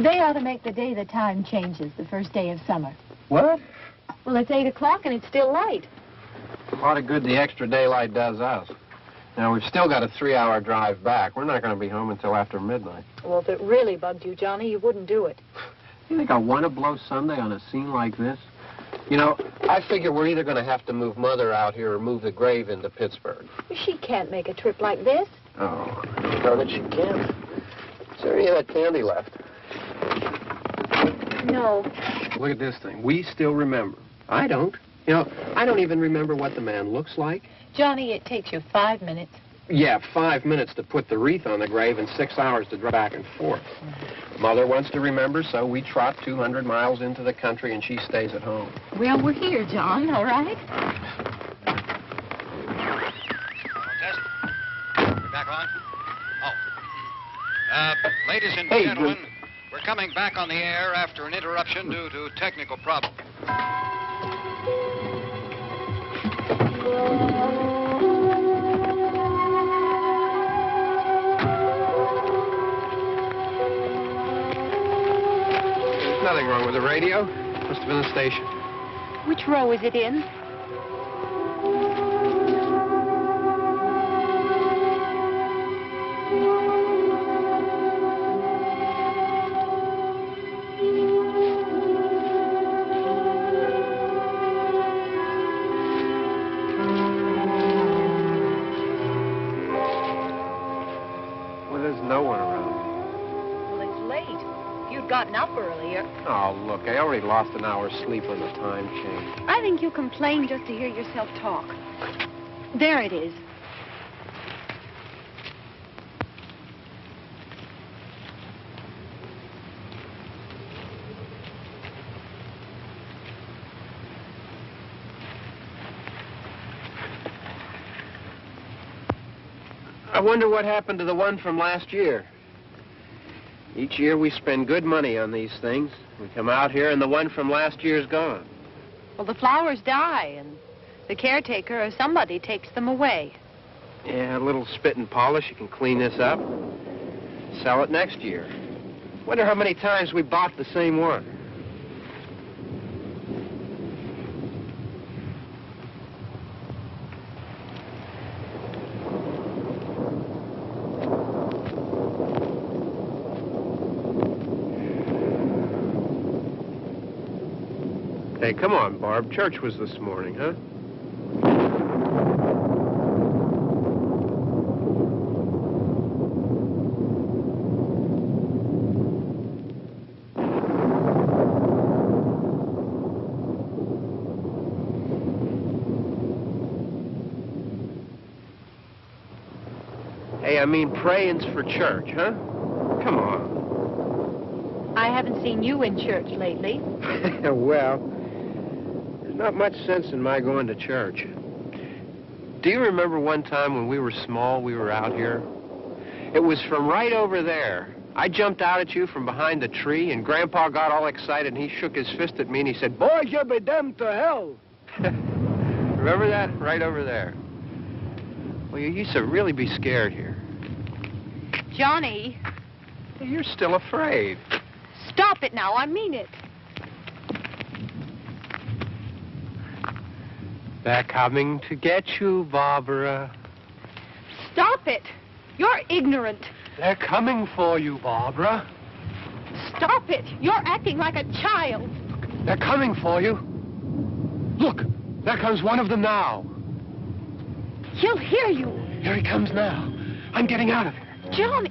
They ought to make the day the time changes, the first day of summer. What? Well, it's 8 o'clock and it's still light. A lot of good the extra daylight does us. Now, we've still got a 3-hour drive back. We're not going to be home until after midnight. Well, if it really bugged you, Johnny, you wouldn't do it. You think I want to blow Sunday on a scene like this? You know, I figure we're either going to have to move Mother out here or move the grave into Pittsburgh. She can't make a trip like this. Oh, darn it, she can't. Is there any of that candy left? No. Look at this thing. We still remember. I don't. You know, I don't even remember what the man looks like. Johnny, it takes you 5 minutes. Yeah, 5 minutes to put the wreath on the grave and 6 hours to drive back and forth. Mother wants to remember, so we trot 200 miles into the country and she stays at home. Well, we're here, John, all right? Test. We're back on? Oh. Ladies and gentlemen, we're coming back on the air after an interruption due to technical problems. Nothing wrong with the radio. Must have been the station. Which row is it in? Well, there's no one around. Well, it's late. If you'd gotten up earlier. Oh, look, I already lost an hour's sleep on the time change. I think you complain just to hear yourself talk. There it is. I wonder what happened to the one from last year. Each year we spend good money on these things. We come out here and the one from last year's gone. Well, the flowers die, and the caretaker or somebody takes them away. Yeah, a little spit and polish. You can clean this up. Sell it next year. Wonder how many times we bought the same one. Hey, come on, Barb. Church was this morning, huh? Hey, I mean, praying's for church, huh? Come on. I haven't seen you in church lately. Well, there's not much sense in my going to church. Do you remember one time when we were small, we were out here? It was from right over there. I jumped out at you from behind the tree, and Grandpa got all excited, and he shook his fist at me, and he said, "Boys, you'll be damned to hell." Remember that? Right over there. Well, you used to really be scared here. Johnny. You're still afraid. Stop it now. I mean it. They're coming to get you, Barbara. Stop it. You're ignorant. They're coming for you, Barbara. Stop it. You're acting like a child. They're coming for you. Look, there comes one of them now. He'll hear you. Here he comes now. I'm getting out of here. Johnny.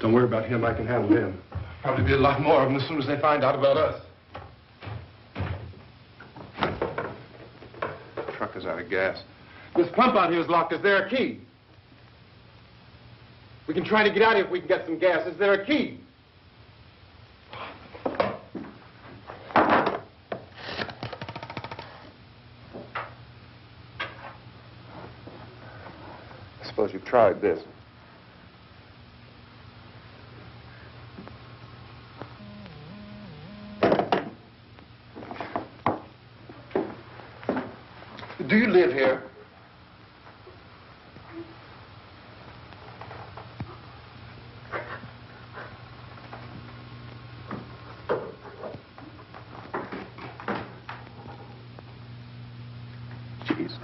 Don't worry about him. I can handle him. Probably be a lot more of them as soon as they find out about us. The truck is out of gas. This pump out here is locked. Is there a key? We can try to get out of here if we can get some gas. Is there a key? I suppose you've tried this. Do you live here? Jesus.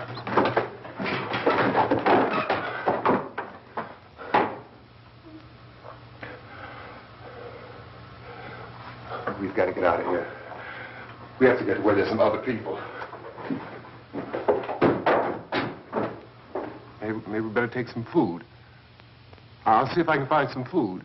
We've got to get out of here. We have to get to where there's some other people. Maybe we better take some food. I'll see if I can find some food.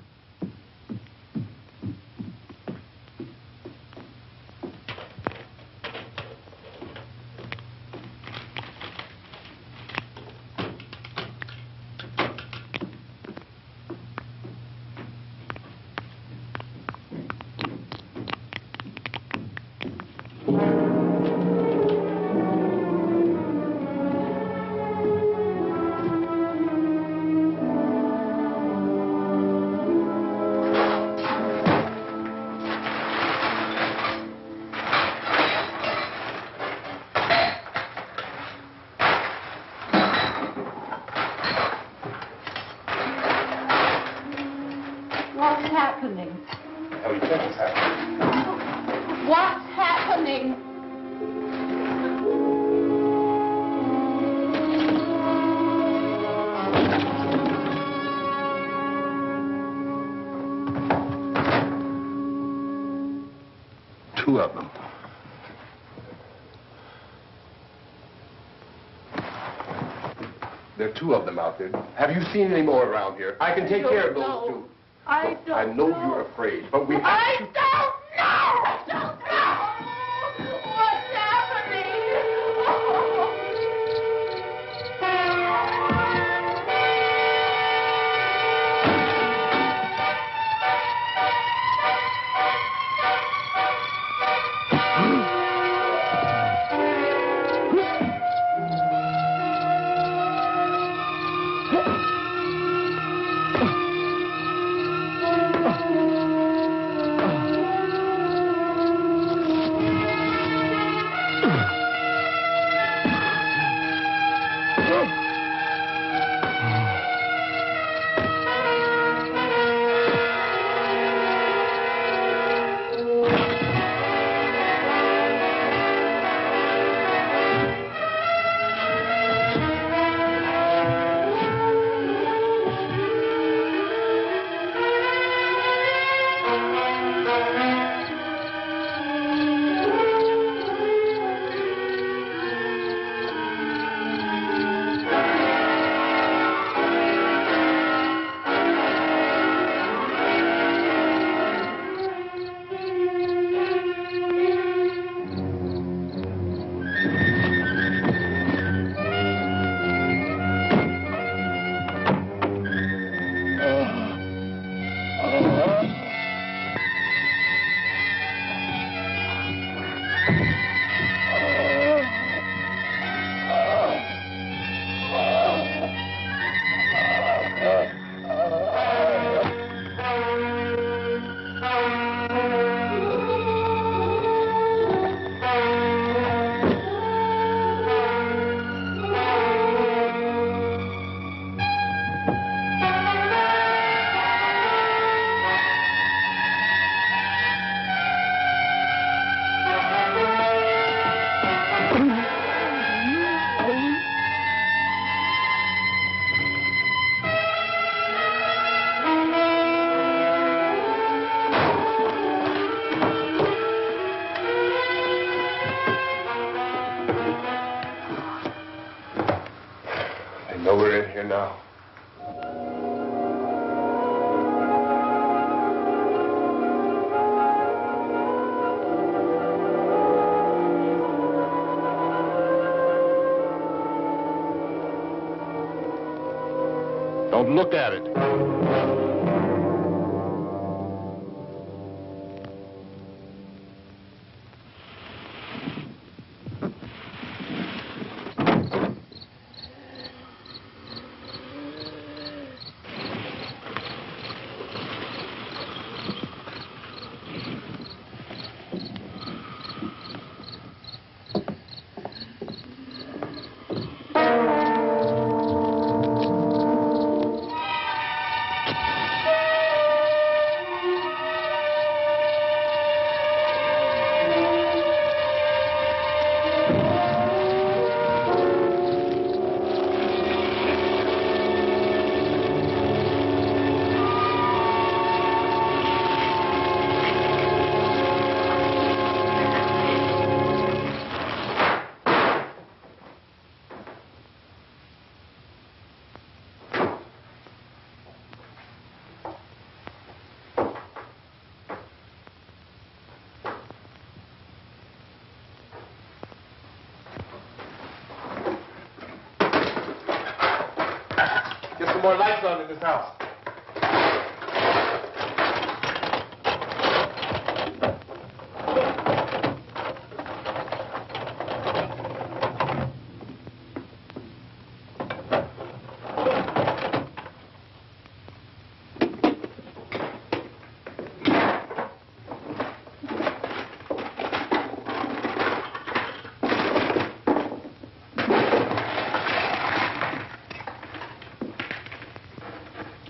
Two of them. There are two of them out there. Have you seen any more around here? I can take care of those two. I don't know. I know you're afraid, but we have to... I don't know! I don't know! What's happening? We're in here now. Don't look at it. Get some more lights on in this house.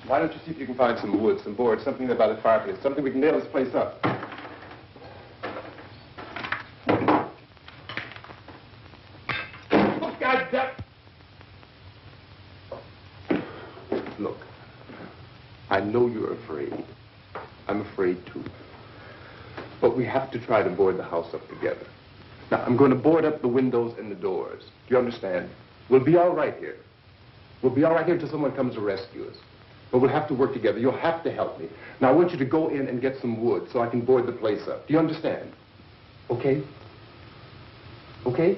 Why don't you see if you can find some wood, some board, something about the fireplace, something we can nail this place up. Look, goddamn! Look, I know you're afraid. I'm afraid too. But we have to try to board the house up together. Now, I'm going to board up the windows and the doors. Do you understand? We'll be all right here. We'll be all right here until someone comes to rescue us. But we'll have to work together. You'll have to help me. Now, I want you to go in and get some wood so I can board the place up. Do you understand? Okay? Okay?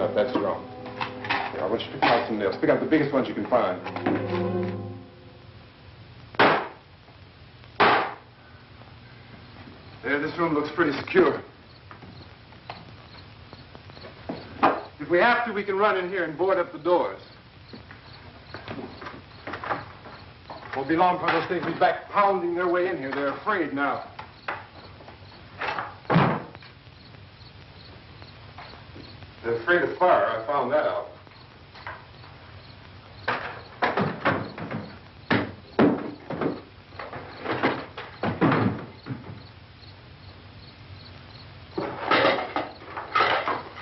enough. That's strong. Here, I want you to pick out some nails. Pick out the biggest ones you can find. There, this room looks pretty secure. If we have to, we can run in here and board up the doors. Won't be long before those things will be back pounding their way in here. They're afraid now. They're afraid of fire. I found that out.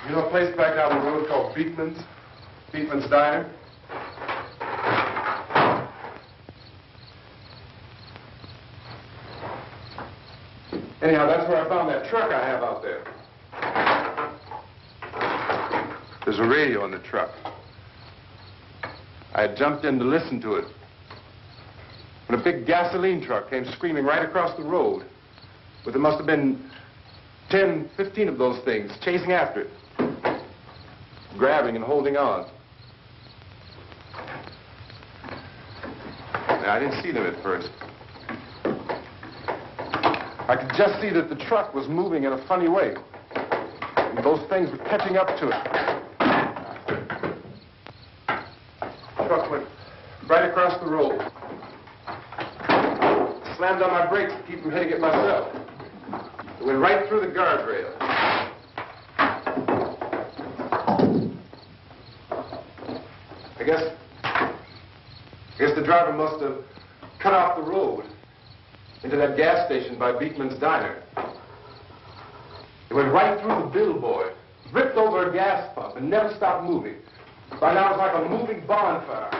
You know a place back down the road called Beekman's Diner? Anyhow, that's where I found that truck I have out there. There's a radio in the truck. I had jumped in to listen to it when a big gasoline truck came screaming right across the road. But there must have been 10, 15 of those things chasing after it, grabbing and holding on. Now, I didn't see them at first. I could just see that the truck was moving in a funny way. And those things were catching up to it. The truck went right across the road. Slammed on my brakes to keep from hitting it myself. It went right through the guardrail. I guess the driver must have cut off the road into that gas station by Beekman's Diner. It went right through the billboard, ripped over a gas pump, and never stopped moving. By now, it's like a moving bonfire.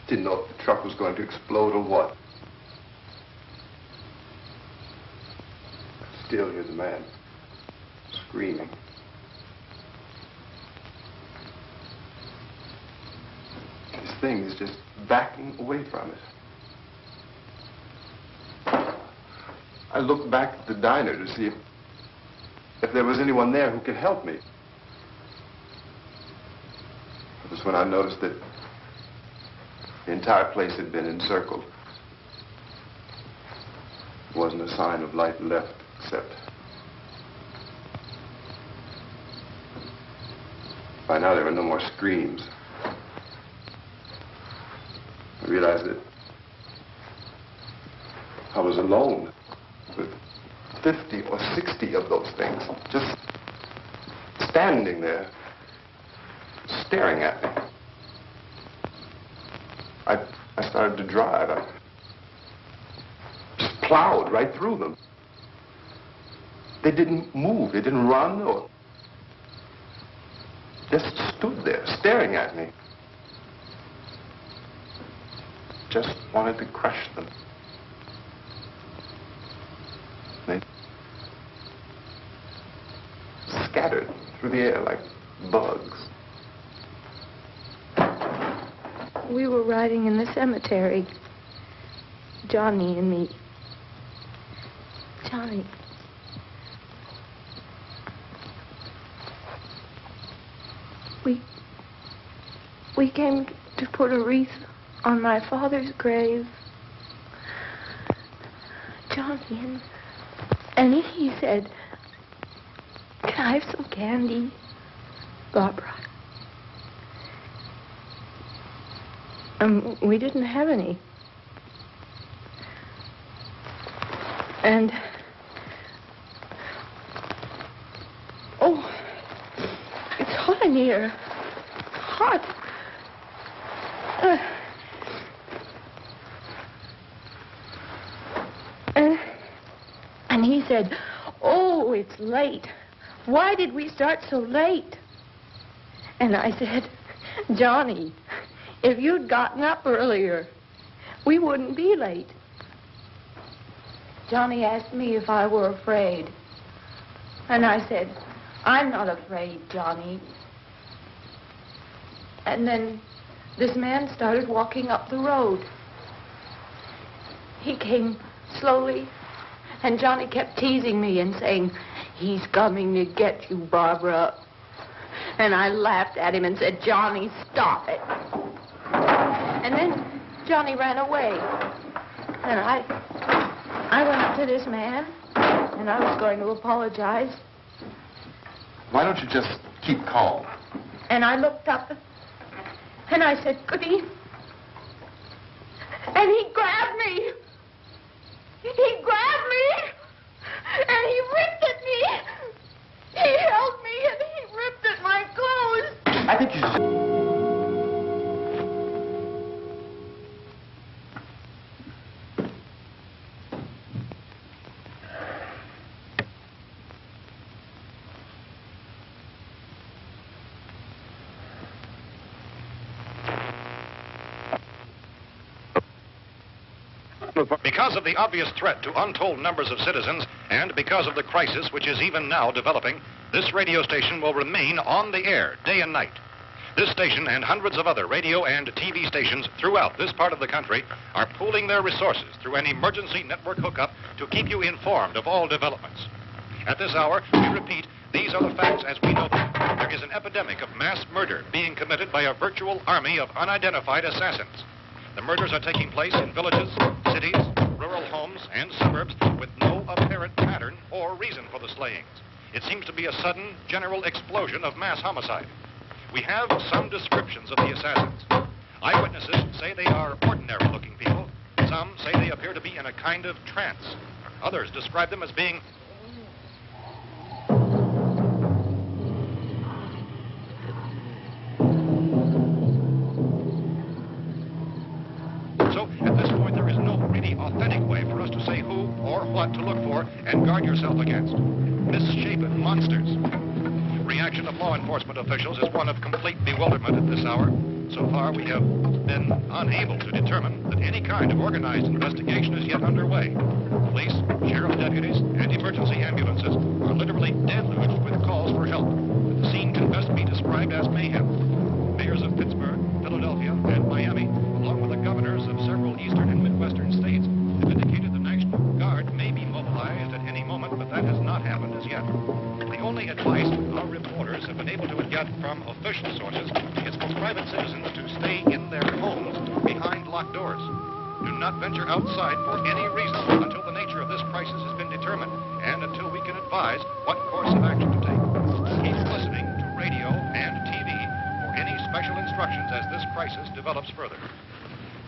Didn't know if the truck was going to explode or what. Still, here's the man screaming. This thing is just backing away from it. I looked back at the diner to see if there was anyone there who could help me. It was when I noticed that the entire place had been encircled. There wasn't a sign of light left except by now there were no more screams. I realized that I was alone with 50 or 60 of those things, just standing there, staring at me. I started to drive. I just plowed right through them. They didn't move. They didn't run or just stood there, staring at me. Just wanted to crush them. They scattered through the air like bugs. We were riding in the cemetery, Johnny and me. Johnny. We came to put a wreath on my father's grave. Johnny, and he said, "Can I have some candy, Barbara?" We didn't have any. And, oh, it's hot in here. Hot. And he said, "Oh, it's late. Why did we start so late?" And I said, "Johnny, if you'd gotten up earlier, we wouldn't be late." Johnny asked me if I were afraid. And I said, "I'm not afraid, Johnny." And then this man started walking up the road. He came slowly And Johnny kept teasing me and saying, "He's coming to get you, Barbara." And I laughed at him and said, "Johnny, stop it." And then Johnny ran away. And I went up to this man, and I was going to apologize. Why don't you just keep calm? And I looked up, and I said, "Goody." And he grabbed me. He grabbed me, and he ripped at me. He held me, and he ripped at my clothes. I think you should... Because of the obvious threat to untold numbers of citizens, and because of the crisis which is even now developing, this radio station will remain on the air day and night. This station and hundreds of other radio and TV stations throughout this part of the country are pooling their resources through an emergency network hookup to keep you informed of all developments. At this hour, we repeat, these are the facts as we know them. There is an epidemic of mass murder being committed by a virtual army of unidentified assassins. The murders are taking place in villages, cities, rural homes, and suburbs with no apparent pattern or reason for the slayings. It seems to be a sudden, general explosion of mass homicide. We have some descriptions of the assassins. Eyewitnesses say they are ordinary-looking people. Some say they appear to be in a kind of trance. Others describe them as being... So, at this point, there is no really authentic way for us to say who or what to look for and guard yourself against. Misshapen monsters. Reaction of law enforcement officials is one of complete bewilderment at this hour. So far, we have been unable to determine that any kind of organized investigation is yet underway. Police, sheriff deputies, and emergency ambulances are literally deluged with calls for help. The scene can best be described as mayhem. Mayors of Pittsburgh, Philadelphia, and Miami, along with the governors of several eastern and midwestern states, have indicated the National Guard may be mobilized at any moment, but that has not happened as yet. The only advice our reporters have been able to get from official sources is for private citizens to stay in their homes behind locked doors. Do not venture outside for any reason until the nature of this crisis has been determined and until we can advise what course of action to take. Keep listening to radio and TV for any special instructions as this crisis develops further.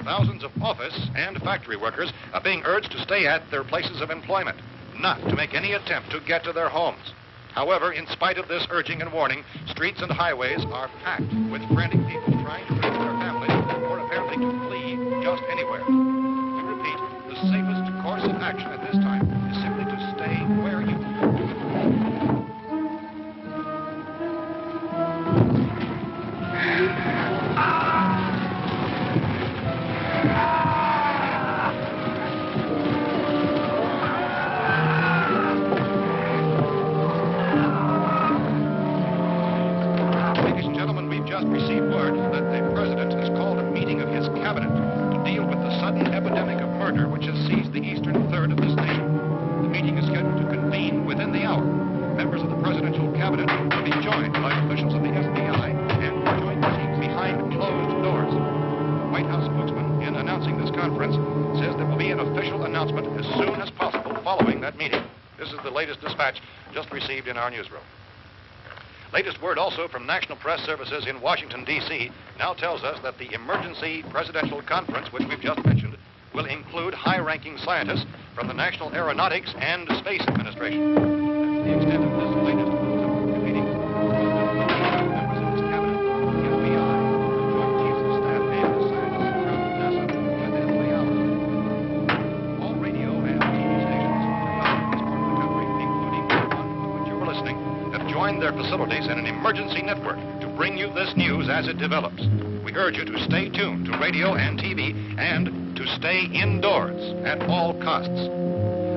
Thousands of office and factory workers are being urged to stay at their places of employment, not to make any attempt to get to their homes. However, in spite of this urging and warning, streets and highways are packed with frantic people trying to reach their families or apparently to flee just anywhere. We repeat, the safest course of action at this time is simply to stay where you are. Just received word that the president has called a meeting of his cabinet to deal with the sudden epidemic of murder which has seized the eastern third of this nation. The meeting is scheduled to convene within the hour. Members of the presidential cabinet will be joined by officials of the FBI and joint meetings behind closed doors. The White House spokesman, in announcing this conference, says there will be an official announcement as soon as possible following that meeting. This is the latest dispatch just received in our newsroom. Latest word also from National Press Services in Washington, D.C. now tells us that the emergency presidential conference, which we've just mentioned, will include high-ranking scientists from the National Aeronautics and Space Administration. That's the extent of this latest meeting. Members of this cabinet, the FBI, joint chiefs of staff, and scientists from NASA within the hour. All radio and TV stations throughout this part of the country, including the one to which you were listening, have joined their facilities in an emergency network to bring you this news as it develops. We urge you to stay tuned to radio and TV and to stay indoors at all costs.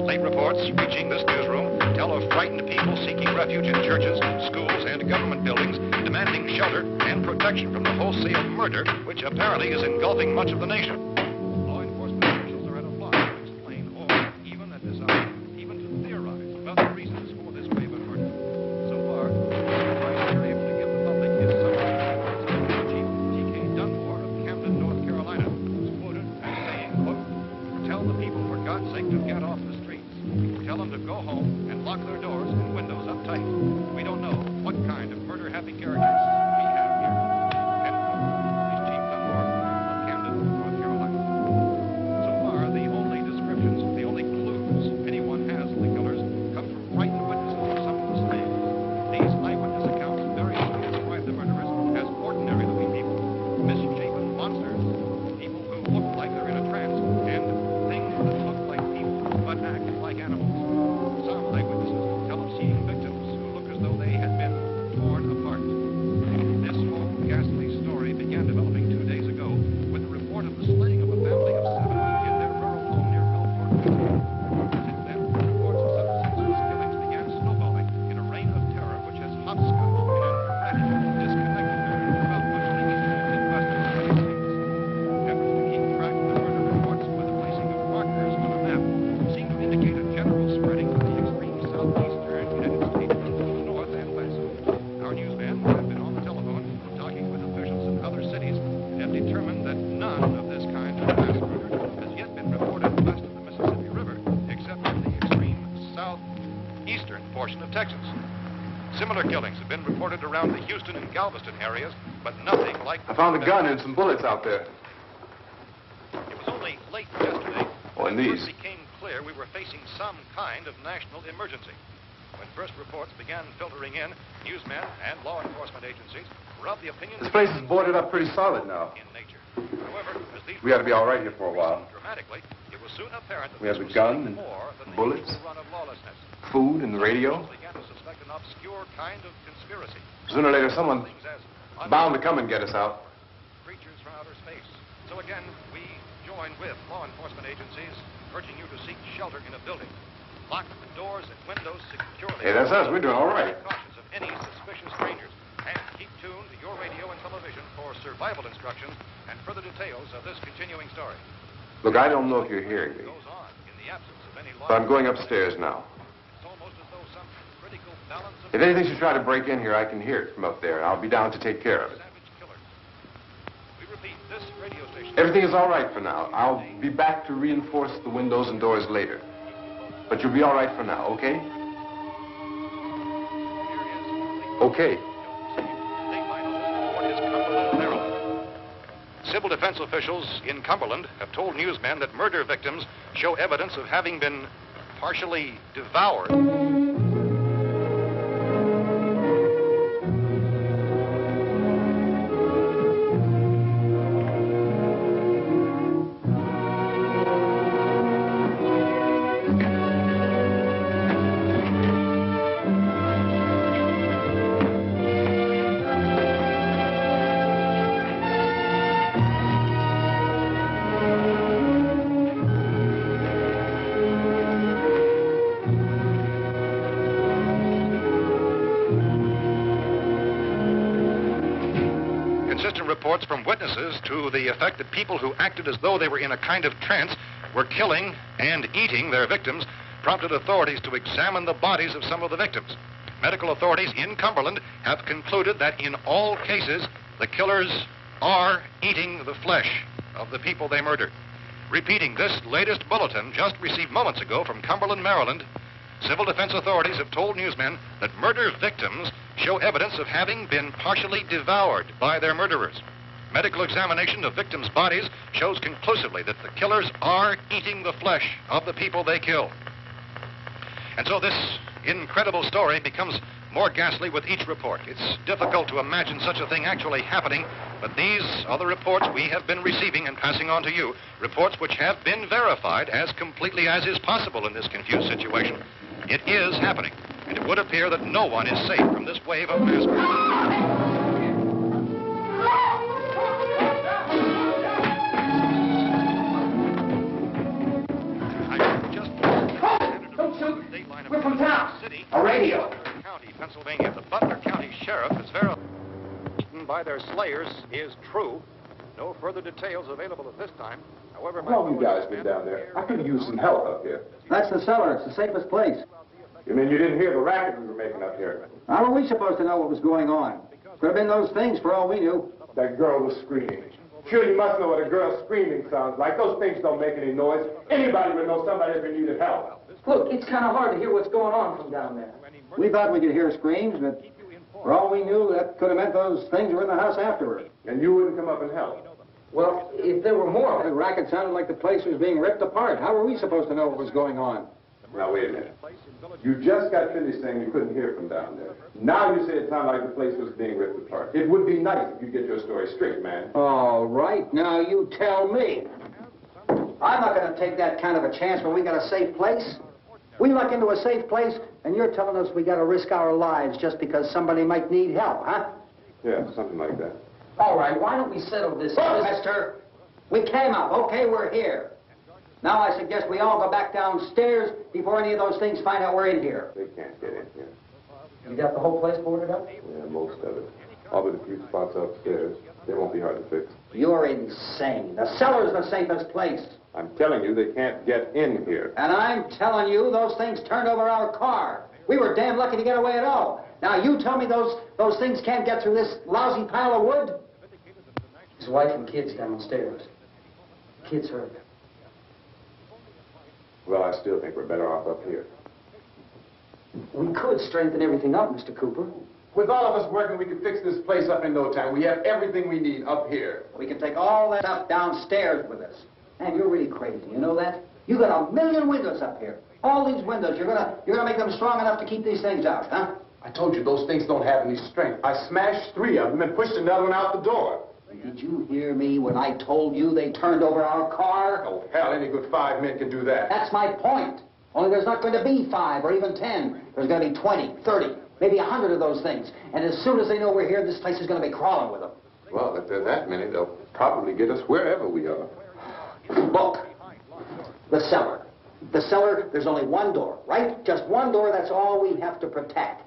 Late reports reaching this newsroom tell of frightened people seeking refuge in churches, schools, and government buildings, demanding shelter and protection from the wholesale murder which apparently is engulfing much of the nation. Law enforcement officials are at a loss to explain, or even at this hour, even tell them to go home and lock their doors and windows up tight. We don't know what kind of murder-happy characters we have here. And Police Chief Dunmore of Camden, North Carolina. So far, the only descriptions, the only clues anyone has of the killers come from frightened witnesses of some of the slaves. These eyewitness accounts variously describe the murderers as ordinary-looking people, misshapen monsters, people who look like they're in a trance, and things that look like people but act like animals. Some eyewitnesses tell of seeing victims who look as though they had been torn apart. This whole ghastly story began developing 2 days ago with the report of the slaying of a family of 7 in their rural home near Gulfport. Since then, reports of such senseless killings began snowballing in a reign of terror which has hopscotched in an erratic, disconnected manner throughout much of the eastern Midwest and United States. Efforts to keep track of the murder reports with the placing of markers on a map seem to indicate a general spreading of the extreme southeastern United States into the north and west. Our newsmen have been on the telephone talking with officials in other cities and have determined that none of this kind of mass murder has yet been reported west of the Mississippi River, except in the extreme southeastern portion of Texas. Similar killings have been reported around the Houston and Galveston areas, but nothing like... I found a gun and some bullets out there. It was only late yesterday Oh, and when it these. first became clear we were facing some kind of national emergency. When first reports began filtering in, newsmen and law enforcement agencies were of the opinion... This place is boarded up pretty solid now. ...in nature. However, as these... We ought to be all right here for a while. ...dramatically, it was soon apparent that We have this the was gun something and more than bullets. the usual run of lawlessness. Food and the radio. Some began to suspect an obscure kind of conspiracy. Sooner or later, someone Things as bound to come and get us out. creatures from outer space. So again, we join with law enforcement agencies, urging you to seek shelter in a building. Lock the doors and windows securely. Hey, that's us. We're doing all right. Be cautious of any suspicious strangers. And keep tuned to your radio and television for survival instructions and further details of this continuing story. Look, I don't know if you're hearing me, Goes on in the absence of any law. but I'm going upstairs now. It's almost as though some critical balance of If anything should try to break in here, I can hear it from up there. I'll be down to take care of it. savage killers. We repeat, this radio station... Everything is all right for now. I'll be back to reinforce the windows and doors later. But you'll be all right for now, okay? Okay. Civil defense officials in Cumberland have told newsmen that murder victims show evidence of having been partially devoured. Reports from witnesses to the effect that people who acted as though they were in a kind of trance were killing and eating their victims prompted authorities to examine the bodies of some of the victims. Medical authorities in Cumberland have concluded that in all cases, the killers are eating the flesh of the people they murdered. Repeating this latest bulletin just received moments ago from Cumberland, Maryland, civil defense authorities have told newsmen that murder victims show evidence of having been partially devoured by their murderers. Medical examination of victims' bodies shows conclusively that the killers are eating the flesh of the people they kill. And so this incredible story becomes more ghastly with each report. It's difficult to imagine such a thing actually happening, but these are the reports we have been receiving and passing on to you, reports which have been verified as completely as is possible in this confused situation. It is happening, and it would appear that no one is safe from this wave of mass murder. We're from town. City, A radio. County, Pennsylvania. The Butler County Sheriff is verified by their slayers is true. No further details available at this time. However, How long you guys been down there? I could use some help up here. That's the cellar. It's the safest place. You mean you didn't hear the racket we were making up here? How were we supposed to know what was going on? Could have been those things for all we knew. That girl was screaming. Sure, you must know what a girl's screaming sounds like. Those things don't make any noise. Anybody would know somebody ever needed help. Look, it's kind of hard to hear what's going on from down there. We thought we could hear screams, but for all we knew, that could have meant those things were in the house afterward. And you wouldn't come up and help. Well, if there were more... The racket sounded like the place was being ripped apart. How were we supposed to know what was going on? Now, wait a minute. You just got finished saying you couldn't hear from down there. Now you say it sounded like the place was being ripped apart. It would be nice if you get your story straight, man. All right, now you tell me. I'm not going to take that kind of a chance when we got a safe place. We luck into a safe place, and you're telling us we got to risk our lives just because somebody might need help, huh? Yeah, something like that. All right, why don't we settle this? Look, mister, we came up. Okay, we're here. Now I suggest we all go back downstairs before any of those things find out we're in here. They can't get in here. You got the whole place boarded up? Yeah, most of it. All but a few spots upstairs. They won't be hard to fix. You're insane. The cellar's the safest place. I'm telling you, they can't get in here. And I'm telling you, those things turned over our car. We were damn lucky to get away at all. Now you tell me those things can't get through this lousy pile of wood? His wife and kids downstairs. Kids hurt. Well, I still think we're better off up here. We could strengthen everything up, Mr. Cooper. With all of us working, we could fix this place up in no time. We have everything we need up here. We can take all that stuff downstairs with us. Man, you're really crazy. You know that? You got 1,000,000 windows up here. All these windows, you're gonna make them strong enough to keep these things out, huh? I told you those things don't have any strength. I smashed 3 of them and pushed another one out the door. Did you hear me when I told you they turned over our car? Oh, hell, any good 5 men can do that. That's my point. Only there's not going to be 5 or even 10. There's going to be 20, 30, maybe 100 of those things. And as soon as they know we're here, this place is going to be crawling with them. Well, if there are that many, they'll probably get us wherever we are. Look, the cellar. The cellar, there's only one door, right? Just one door, that's all we have to protect.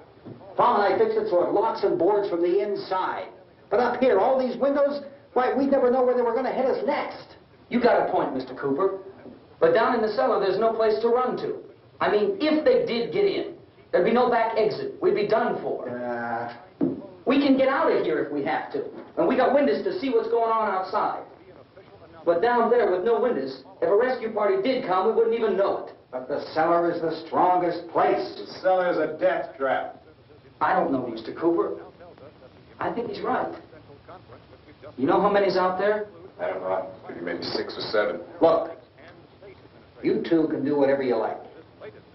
Tom and I fixed it so it locks and boards from the inside. But up here, all these windows, why, we'd never know where they were going to hit us next. You got a point, Mr. Cooper. But down in the cellar, there's no place to run to. I mean, if they did get in, there'd be no back exit. We'd be done for. We can get out of here if we have to. And we got windows to see what's going on outside. But down there with no windows, if a rescue party did come, we wouldn't even know it. But the cellar is the strongest place. The cellar is a death trap. I don't know, Mr. Cooper. I think he's right. You know how many's out there? I don't know. Maybe 6 or 7. Look, you two can do whatever you like.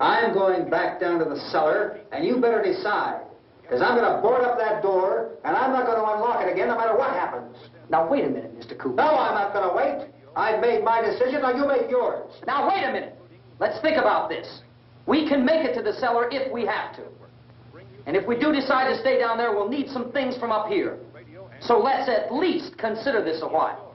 I'm going back down to the cellar, and you better decide. Because I'm going to board up that door, and I'm not going to unlock it again no matter what happens. Now, wait a minute, Mr. Cooper. No, I'm not going to wait. I've made my decision, now you make yours. Now, wait a minute. Let's think about this. We can make it to the cellar if we have to. And if we do decide to stay down there, we'll need some things from up here. So let's at least consider this a while.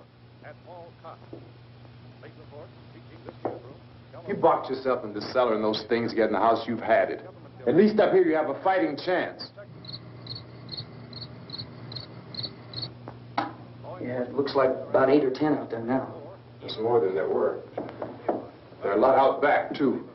You boxed yourself in the cellar and those things get in the house, you've had it. At least up here you have a fighting chance. Yeah, it looks like about 8 or 10 out there now. There's more than there were. There are a lot out back, too.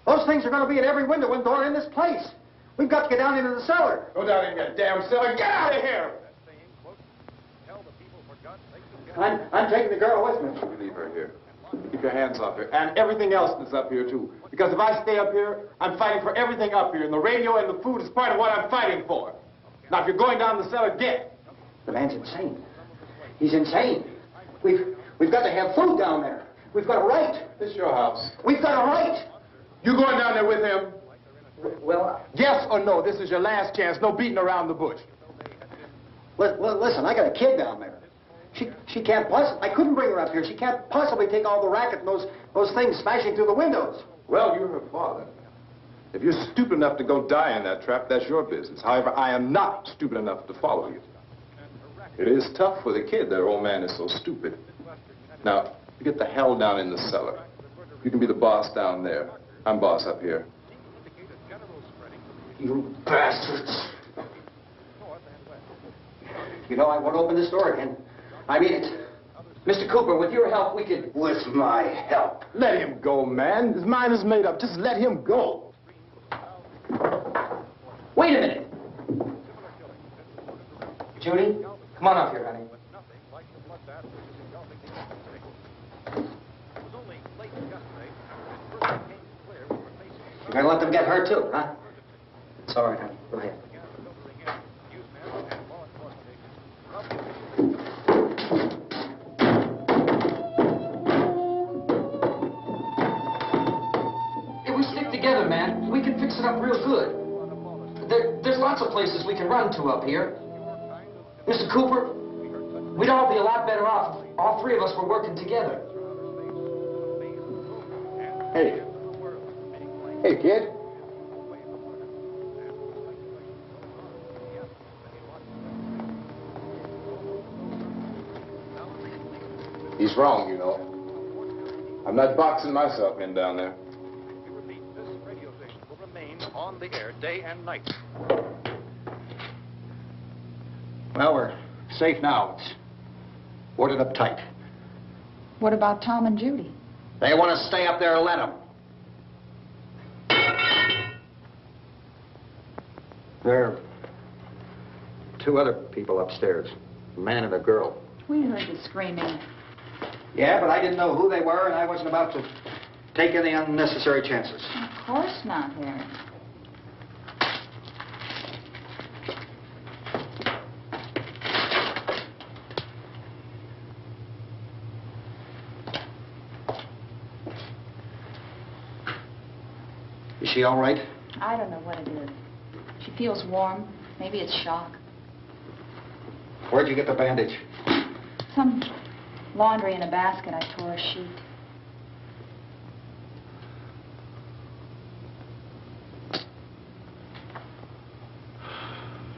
Those things are going to be at every window and door in this place. We've got to get down into the cellar. Go down in that damn cellar. Get out of here! I'm taking the girl with me. You leave her here. Keep your hands off her. And everything else that's up here, too. Because if I stay up here, I'm fighting for everything up here. And the radio and the food is part of what I'm fighting for. Now, if you're going down the cellar, get. The man's insane. He's insane. We've got to have food down there. We've got a right. This is your house. We've got a right. You going down there with him? Well, yes or no? This is your last chance. No beating around the bush. Listen, I got a kid down there. She can't possibly... I couldn't bring her up here. She can't possibly take all the racket and those things smashing through the windows. Well, you're her father. If you're stupid enough to go die in that trap, that's your business. However, I am not stupid enough to follow you. It is tough for the kid that old man is so stupid. Now, you get the hell down in the cellar. You can be the boss down there. I'm boss up here. You bastards. You know, I won't open this door again. I mean it. Mr. Cooper, with your help, we could... With my help? Let him go, man. His mind is made up. Just let him go. Wait a minute. Judy, come on up here, honey. You're going to let them get hurt, too, huh? It's all right, honey. Go ahead. If we stick together, man, we can fix it up real good. There's lots of places we can run to up here. Mr. Cooper, we'd all be a lot better off if all three of us were working together. Hey. Hey, kid. He's wrong, you know. I'm not boxing myself in down there. We repeat, this radio station will remain on the air day and night. Well, we're safe now. It's boarded up tight. What about Tom and Judy? They want to stay up there, let them. There are two other people upstairs, a man and a girl. We heard the screaming. Yeah, but I didn't know who they were, and I wasn't about to take any unnecessary chances. Of course not, Harry. Is she all right? I don't know what it is. She feels warm. Maybe it's shock. Where'd you get the bandage? Some laundry in a basket. I tore a sheet.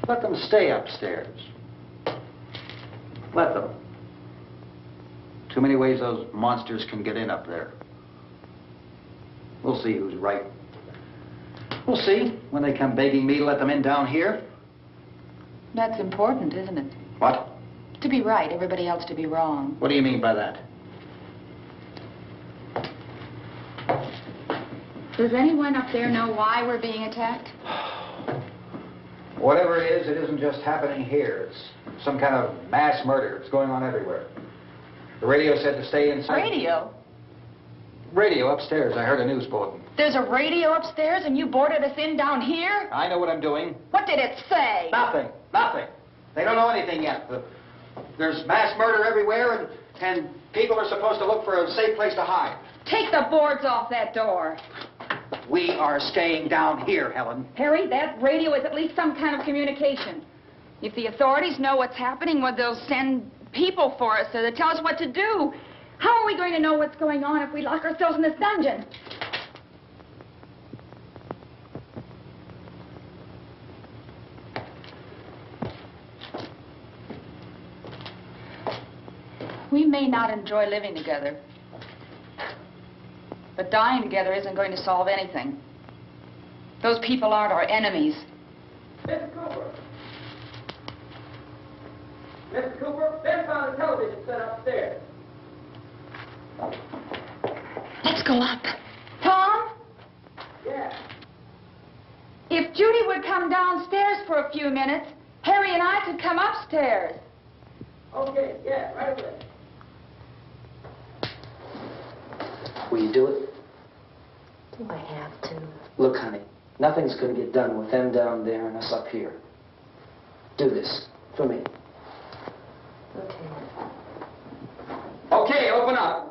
Let them stay upstairs. Let them. Too many ways those monsters can get in up there. We'll see who's right. We'll see when they come begging me to let them in down here. That's important, isn't it? What? To be right, everybody else to be wrong. What do you mean by that? Does anyone up there know why we're being attacked? Whatever it is, it isn't just happening here. It's some kind of mass murder. It's going on everywhere. The radio said to stay inside. Radio? Radio upstairs. I heard a news bulletin. There's a radio upstairs and you boarded us in down here? I know what I'm doing. What did it say? Nothing. Nothing. They don't know anything yet. There's mass murder everywhere, and people are supposed to look for a safe place to hide. Take the boards off that door. We are staying down here, Helen. Harry, that radio is at least some kind of communication. If the authorities know what's happening, well, they'll send people for us so they'll tell us what to do. How are we going to know what's going on if we lock ourselves in this dungeon? We may not enjoy living together, but dying together isn't going to solve anything. Those people aren't our enemies. Mr. Cooper! Mr. Cooper, Ben found a television set upstairs. Let's go up. Tom? Judy would come downstairs for a few minutes, Harry and I could come upstairs. Okay, yeah, right away. Will you do it? Do I have to? Look, honey, nothing's going to get done with them down there and us up here. Do this for me. Okay. Okay, open up.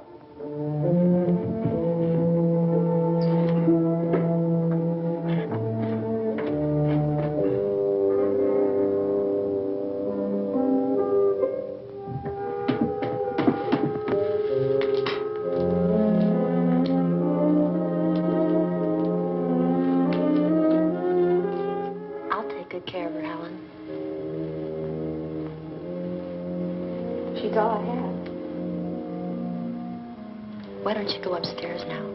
I'll take good care of her, Helen. She's all I have. Why don't you go upstairs now?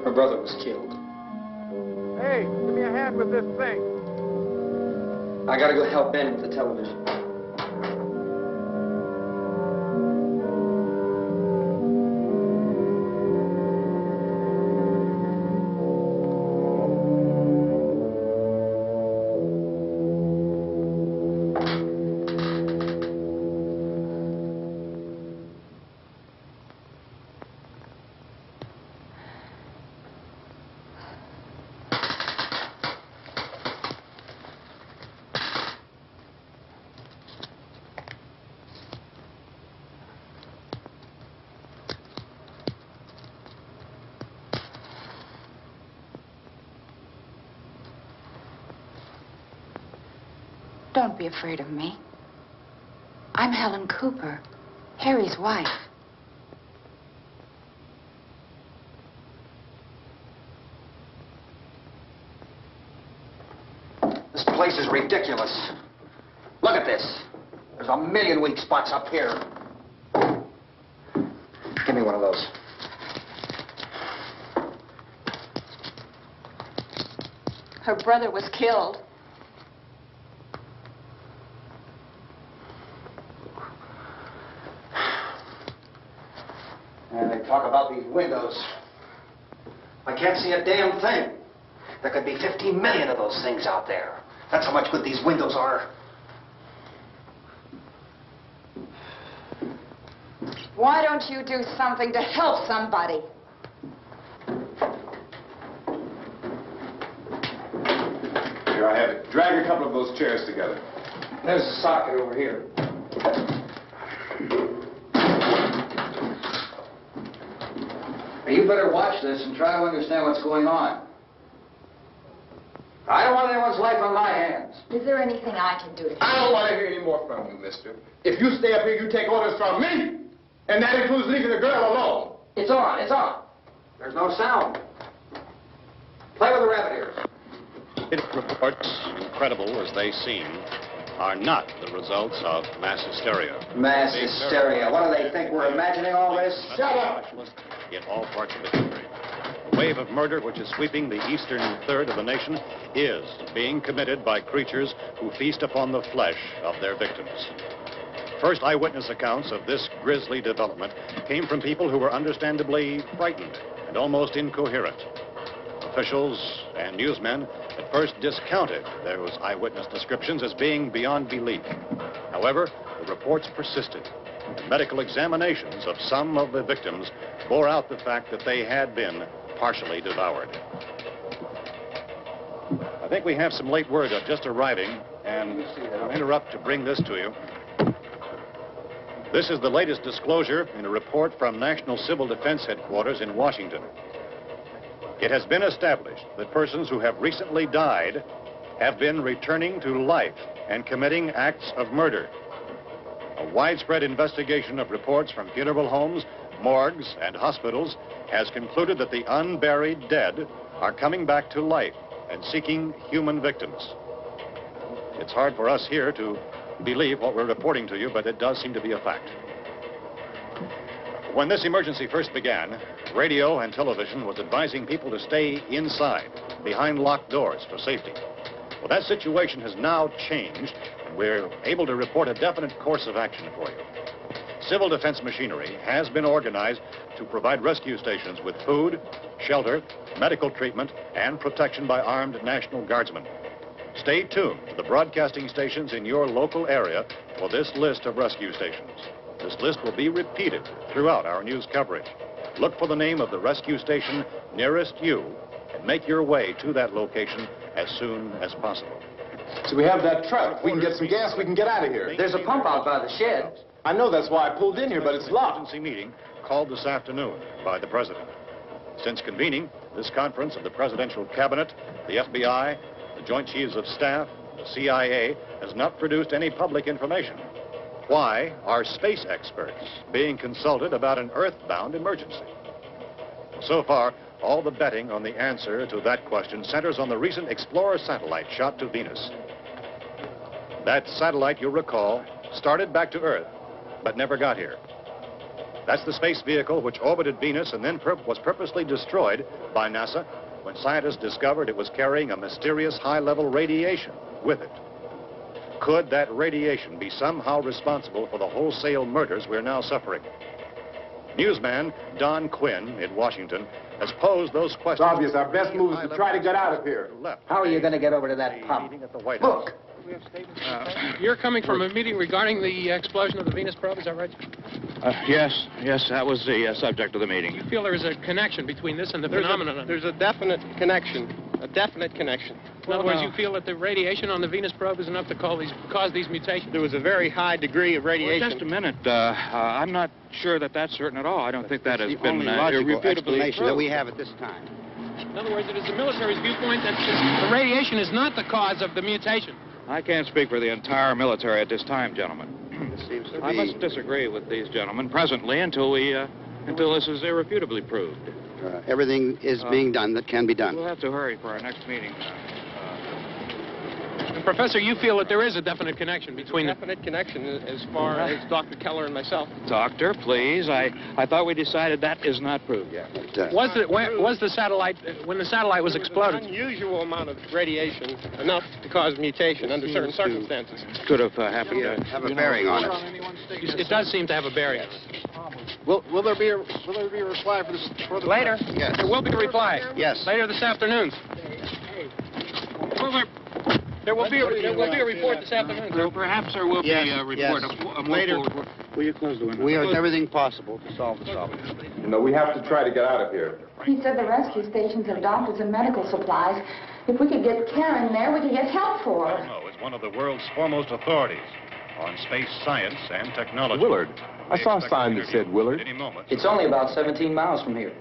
Her brother was killed. Hey, give me a hand with this thing. I gotta go help Ben with the television. Don't be afraid of me. I'm Helen Cooper, Harry's wife. This place is ridiculous. Look at this. There's a million weak spots up here. Give me one of those. Her brother was killed. And they talk about these windows. I can't see a damn thing. There could be 15 million of those things out there. That's how much good these windows are. Why don't you do something to help somebody? Here, I have it. Drag a couple of those chairs together. There's a socket over here. You better watch this and try to understand what's going on. I don't want anyone's life on my hands. Is there anything I can do to help? I don't want to hear any more from you, mister. If you stay up here, you take orders from me. And that includes leaving the girl alone. It's on, it's on. There's no sound. Play with the rabbit ears. Reports, incredible as they seem, are not the results of mass hysteria. Mass hysteria. What do they think? We're imagining all this? Shut up! In all parts of the country. The wave of murder which is sweeping the eastern third of the nation is being committed by creatures who feast upon the flesh of their victims. First eyewitness accounts of this grisly development came from people who were understandably frightened and almost incoherent. Officials and newsmen at first discounted those eyewitness descriptions as being beyond belief. However, the reports persisted. And medical examinations of some of the victims bore out the fact that they had been partially devoured. I think we have some late word just arriving, and I'll interrupt to bring this to you. This is the latest disclosure in a report from National Civil Defense Headquarters in Washington. It has been established that persons who have recently died have been returning to life and committing acts of murder. A widespread investigation of reports from funeral homes, morgues, and hospitals has concluded that the unburied dead are coming back to life and seeking human victims. It's hard for us here to believe what we're reporting to you, but it does seem to be a fact. When this emergency first began, radio and television was advising people to stay inside, behind locked doors for safety. Well, that situation has now changed, and we're able to report a definite course of action for you. Civil defense machinery has been organized to provide rescue stations with food, shelter, medical treatment, and protection by armed National Guardsmen. Stay tuned to the broadcasting stations in your local area for this list of rescue stations. This list will be repeated throughout our news coverage. Look for the name of the rescue station nearest you and make your way to that location as soon as possible. So we have that truck. We can get some gas, we can get out of here. There's a pump out by the shed. I know, that's why I pulled in here, but it's locked. Emergency meeting called this afternoon by the President. Since convening this conference of the Presidential Cabinet, the FBI, the Joint Chiefs of Staff, the CIA has not produced any public information. Why are space experts being consulted about an Earth-bound emergency? So far, all the betting on the answer to that question centers on the recent Explorer satellite shot to Venus. That satellite, you'll recall, started back to Earth, but never got here. That's the space vehicle which orbited Venus and then was purposely destroyed by NASA when scientists discovered it was carrying a mysterious high-level radiation with it. Could that radiation be somehow responsible for the wholesale murders we're now suffering? Newsman Don Quinn in Washington has posed those questions. It's obvious our best move is to try to get out of here. How are you going to get over to that pump? Look! You're coming from a meeting regarding the explosion of the Venus probe, is that right? Yes, that was the subject of the meeting. You feel there is a connection between this and the phenomenon? There's a definite connection. In other words, you feel that the radiation on the Venus probe is enough to cause these mutations? There was a very high degree of radiation. Well, just a minute. I'm not sure that that's certain at all. I don't think that has been irrefutably explanation that we have at this time. In other words, it is the military's viewpoint that the radiation is not the cause of the mutation. I can't speak for the entire military at this time, gentlemen. I must disagree with these gentlemen presently until this is irrefutably proved. Everything is being done that can be done. We'll have to hurry for our next meeting. Professor, you feel that there is a definite connection between definite connection as far as Dr. Keller and myself. Doctor, please. I thought we decided that is not proved yet. Was the satellite, when the satellite was exploded? An unusual amount of radiation, enough to cause mutation under certain circumstances. Could have happened. Have a bearing on it. It does seem to have a bearing. Will there be a reply for the later? Yes. There will be a reply. Yes. Later this afternoon. There will be a report this afternoon. Perhaps there will be a report. Yes. Later. Will you close the window? We are everything possible to solve the problem. You know, we have to try to get out of here. He said the rescue stations have doctors and medical supplies. If we could get care in there, we could get help for her. Romero is one of the world's foremost authorities on space science and technology. Willard. I saw a sign that said Willard. It's only about 17 miles from here.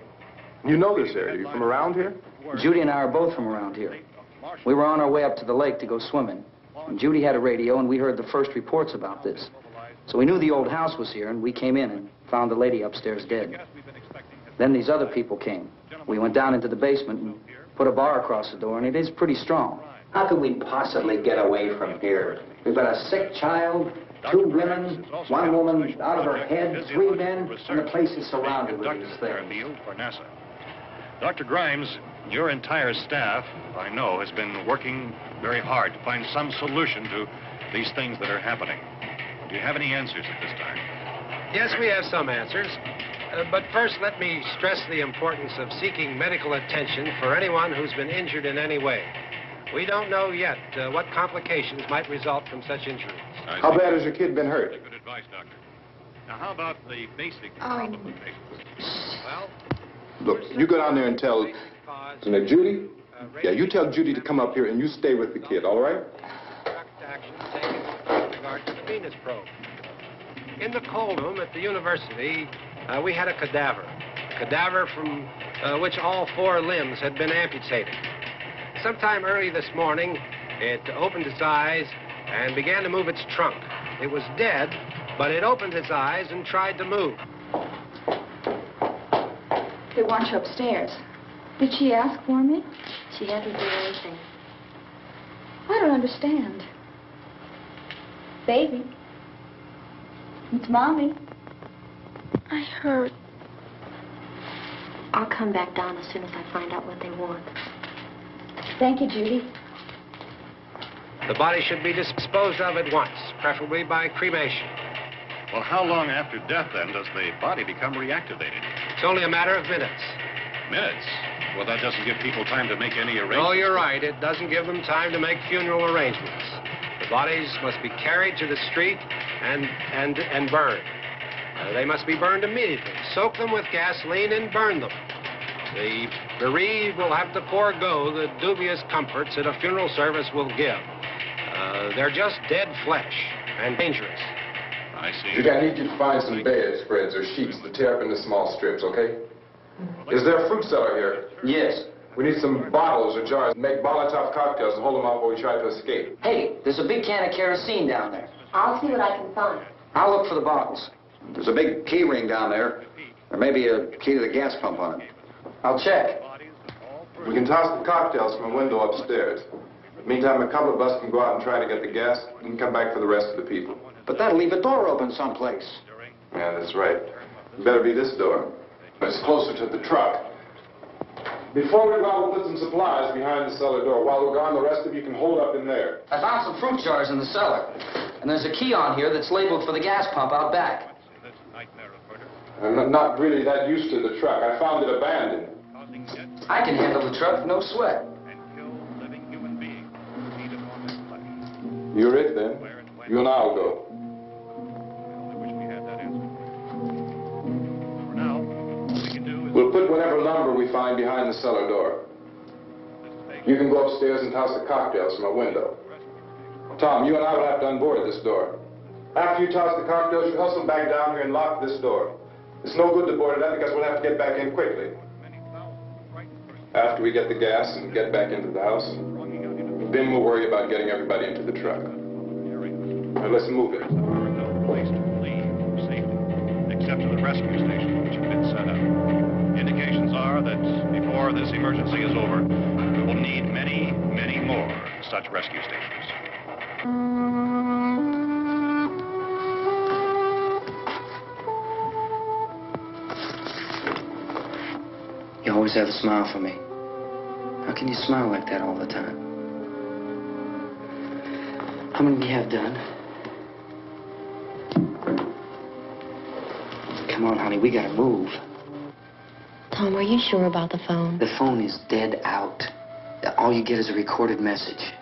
You know this area. You from around here? Judy and I are both from around here. We were on our way up to the lake to go swimming. And Judy had a radio, and we heard the first reports about this. So we knew the old house was here, and we came in and found the lady upstairs dead. Then these other people came. We went down into the basement and put a bar across the door, and it is pretty strong. How could we possibly get away from here? We've got a sick child, 2 women, 1 woman out of her head, 3 men, and the place is surrounded with these things. For NASA. Dr. Grimes, your entire staff, I know, has been working very hard to find some solution to these things that are happening. Do you have any answers at this time? Yes, we have some answers. But first, let me stress the importance of seeking medical attention for anyone who's been injured in any way. We don't know yet what complications might result from such injuries. How bad has your kid been hurt? Good advice, Doctor. Now, how about the basic problem of patients? Well, look, you go down there and tell... Now, Judy? Yeah, you tell Judy to come up here and you stay with the kid, all right? Action taken with regard to the Venus probe. In the cold room at the university, we had a cadaver from which all 4 limbs had been amputated. Sometime early this morning, it opened its eyes and began to move its trunk. It was dead, but it opened its eyes and tried to move. They want you upstairs. Did she ask for me? She hasn't done anything. I don't understand. Baby. It's Mommy. I heard. I'll come back down as soon as I find out what they want. Thank you, Judy. The body should be disposed of at once, preferably by cremation. Well, how long after death, then, does the body become reactivated? It's only a matter of minutes. Minutes? Well, that doesn't give people time to make any arrangements. Oh, you're right. It doesn't give them time to make funeral arrangements. The bodies must be carried to the street and burned. They must be burned immediately. Soak them with gasoline and burn them. The bereaved will have to forego the dubious comforts that a funeral service will give. They're just dead flesh and dangerous. I see. Judy, I need you to find some bedspreads or sheets to tear up into small strips, okay? Is there a fruit cellar here? Yes. We need some bottles or jars. Make Molotov cocktails and hold them out while we try to escape. Hey, there's a big can of kerosene down there. I'll see what I can find. I'll look for the bottles. There's a big key ring down there. There may be a key to the gas pump on it. I'll check. We can toss the cocktails from a window upstairs. Meantime, a couple of us can go out and try to get the gas and come back for the rest of the people. But that'll leave a door open someplace. Yeah, that's right. It better be this door. It's closer to the truck. Before we go out, we'll put some supplies behind the cellar door. While we're gone, the rest of you can hold up in there. I found some fruit jars in the cellar. And there's a key on here that's labeled for the gas pump out back. I'm not really that used to the truck. I found it abandoned. I can handle the truck, no sweat. You're it, then. You and I'll go. We'll put whatever lumber we find behind the cellar door. You can go upstairs and toss the cocktails from a window. Tom, you and I will have to unboard this door. After you toss the cocktails, you hustle back down here and lock this door. It's no good to board it up because we'll have to get back in quickly. After we get the gas and get back into the house, then we'll worry about getting everybody into the truck. Now let's move it. No place to leave for safety, except to the rescue station, which have been set up. Indications are that before this emergency is over, we will need many, many more such rescue stations. You always have a smile for me. How can you smile like that all the time? How many do you have done? Come on, honey, we gotta move. Tom, are you sure about the phone? The phone is dead out. All you get is a recorded message.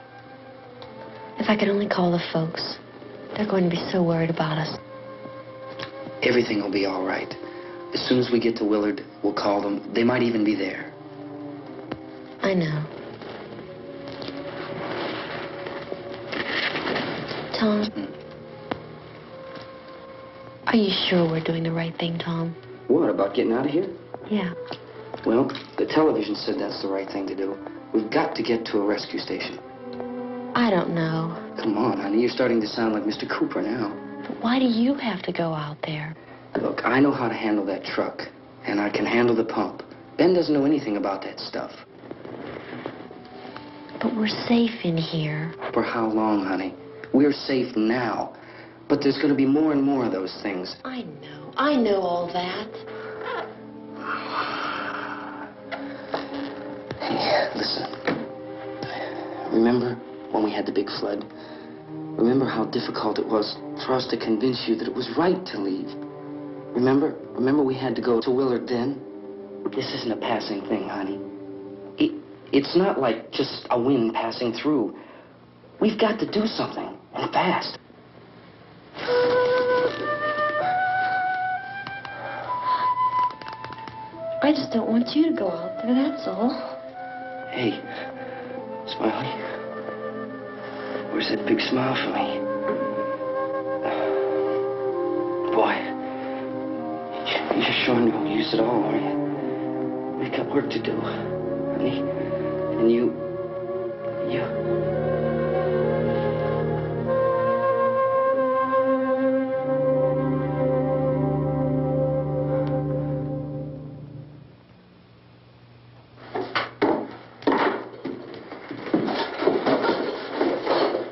If I could only call the folks. They're going to be so worried about us. Everything will be all right. As soon as we get to Willard, we'll call them. They might even be there. I know. Tom? Are you sure we're doing the right thing, Tom? What, about getting out of here? Yeah. Well, the television said that's the right thing to do. We've got to get to a rescue station. I don't know. Come on, honey, you're starting to sound like Mr. Cooper now. But why do you have to go out there? Look, I know how to handle that truck, and I can handle the pump. Ben doesn't know anything about that stuff. But we're safe in here. For how long, honey? We're safe now. But there's going to be more and more of those things. I know. I know all that. Hey, listen. Remember when we had the big flood? Remember how difficult it was for us to convince you that it was right to leave? Remember? Remember we had to go to Willard then? This isn't a passing thing, honey. It's not like just a wind passing through. We've got to do something, and fast. I just don't want you to go out there, that's all. Hey, Smiley. Where's that big smile for me? Boy, you're showing no use at all, are you? We've got work to do, honey. And you...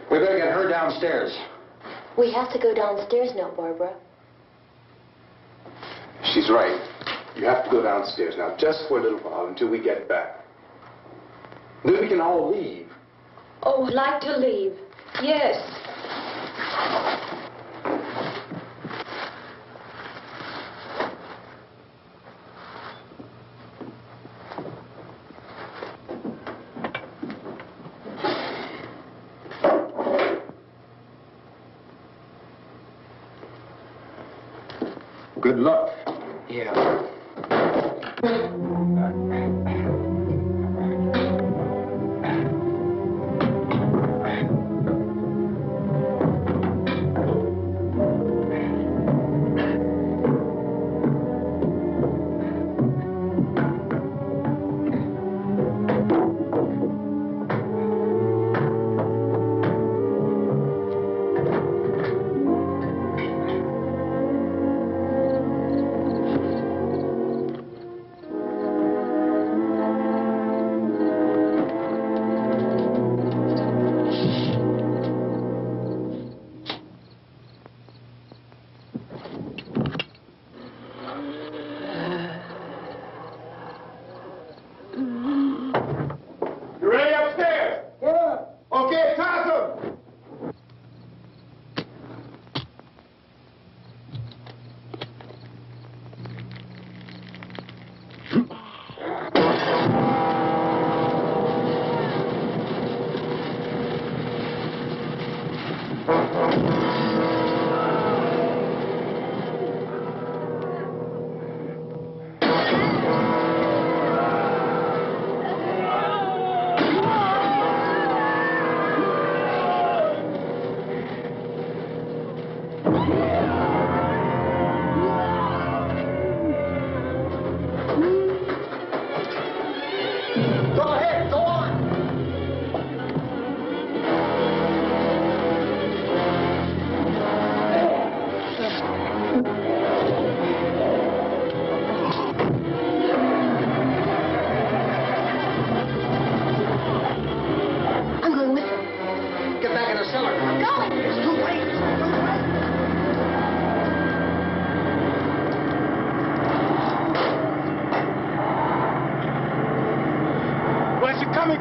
We better get her downstairs. We have to go downstairs now, Barbara. She's right. You have to go downstairs now, just for a little while, until we get back. Then we can all leave. Oh, I'd like to leave. Yes. Good luck. Yeah.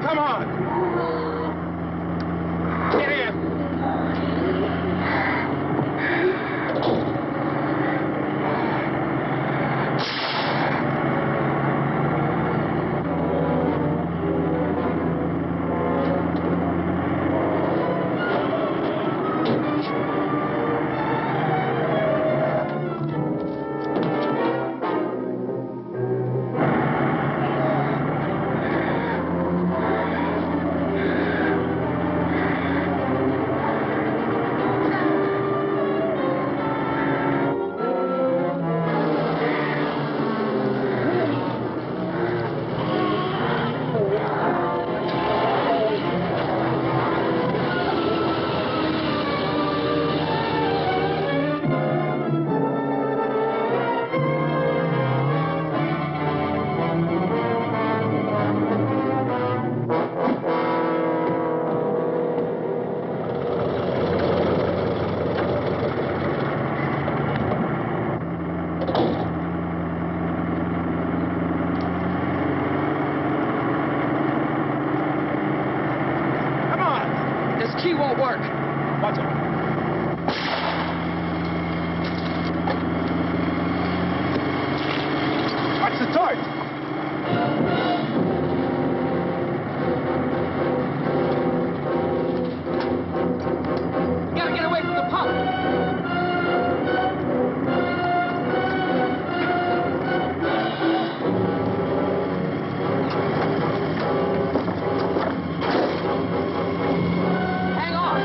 Come on! Get in! Hang on!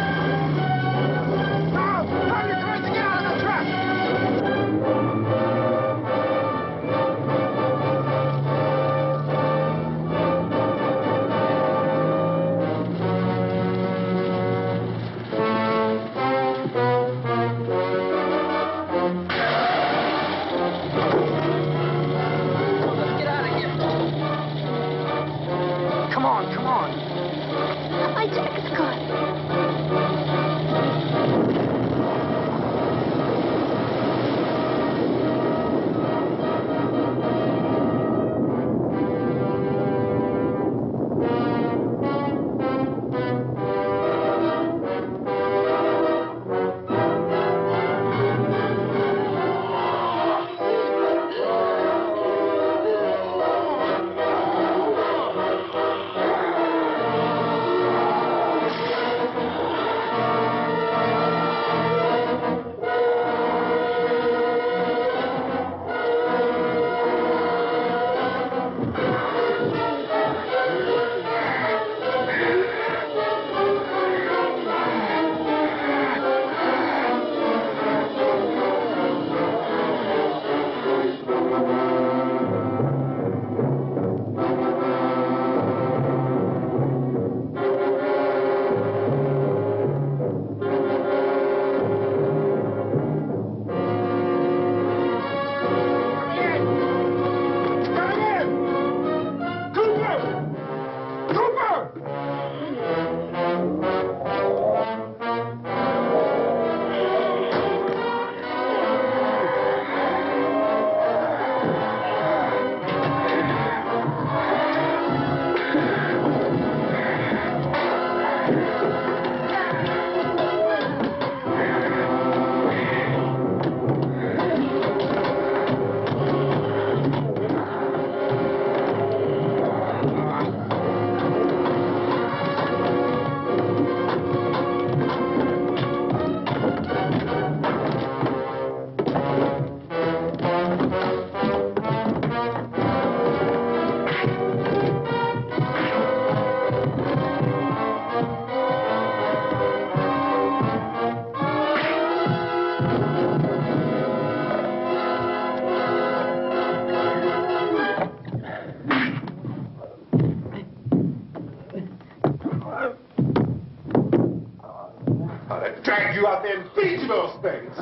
I'd drag you out there and feed you those things.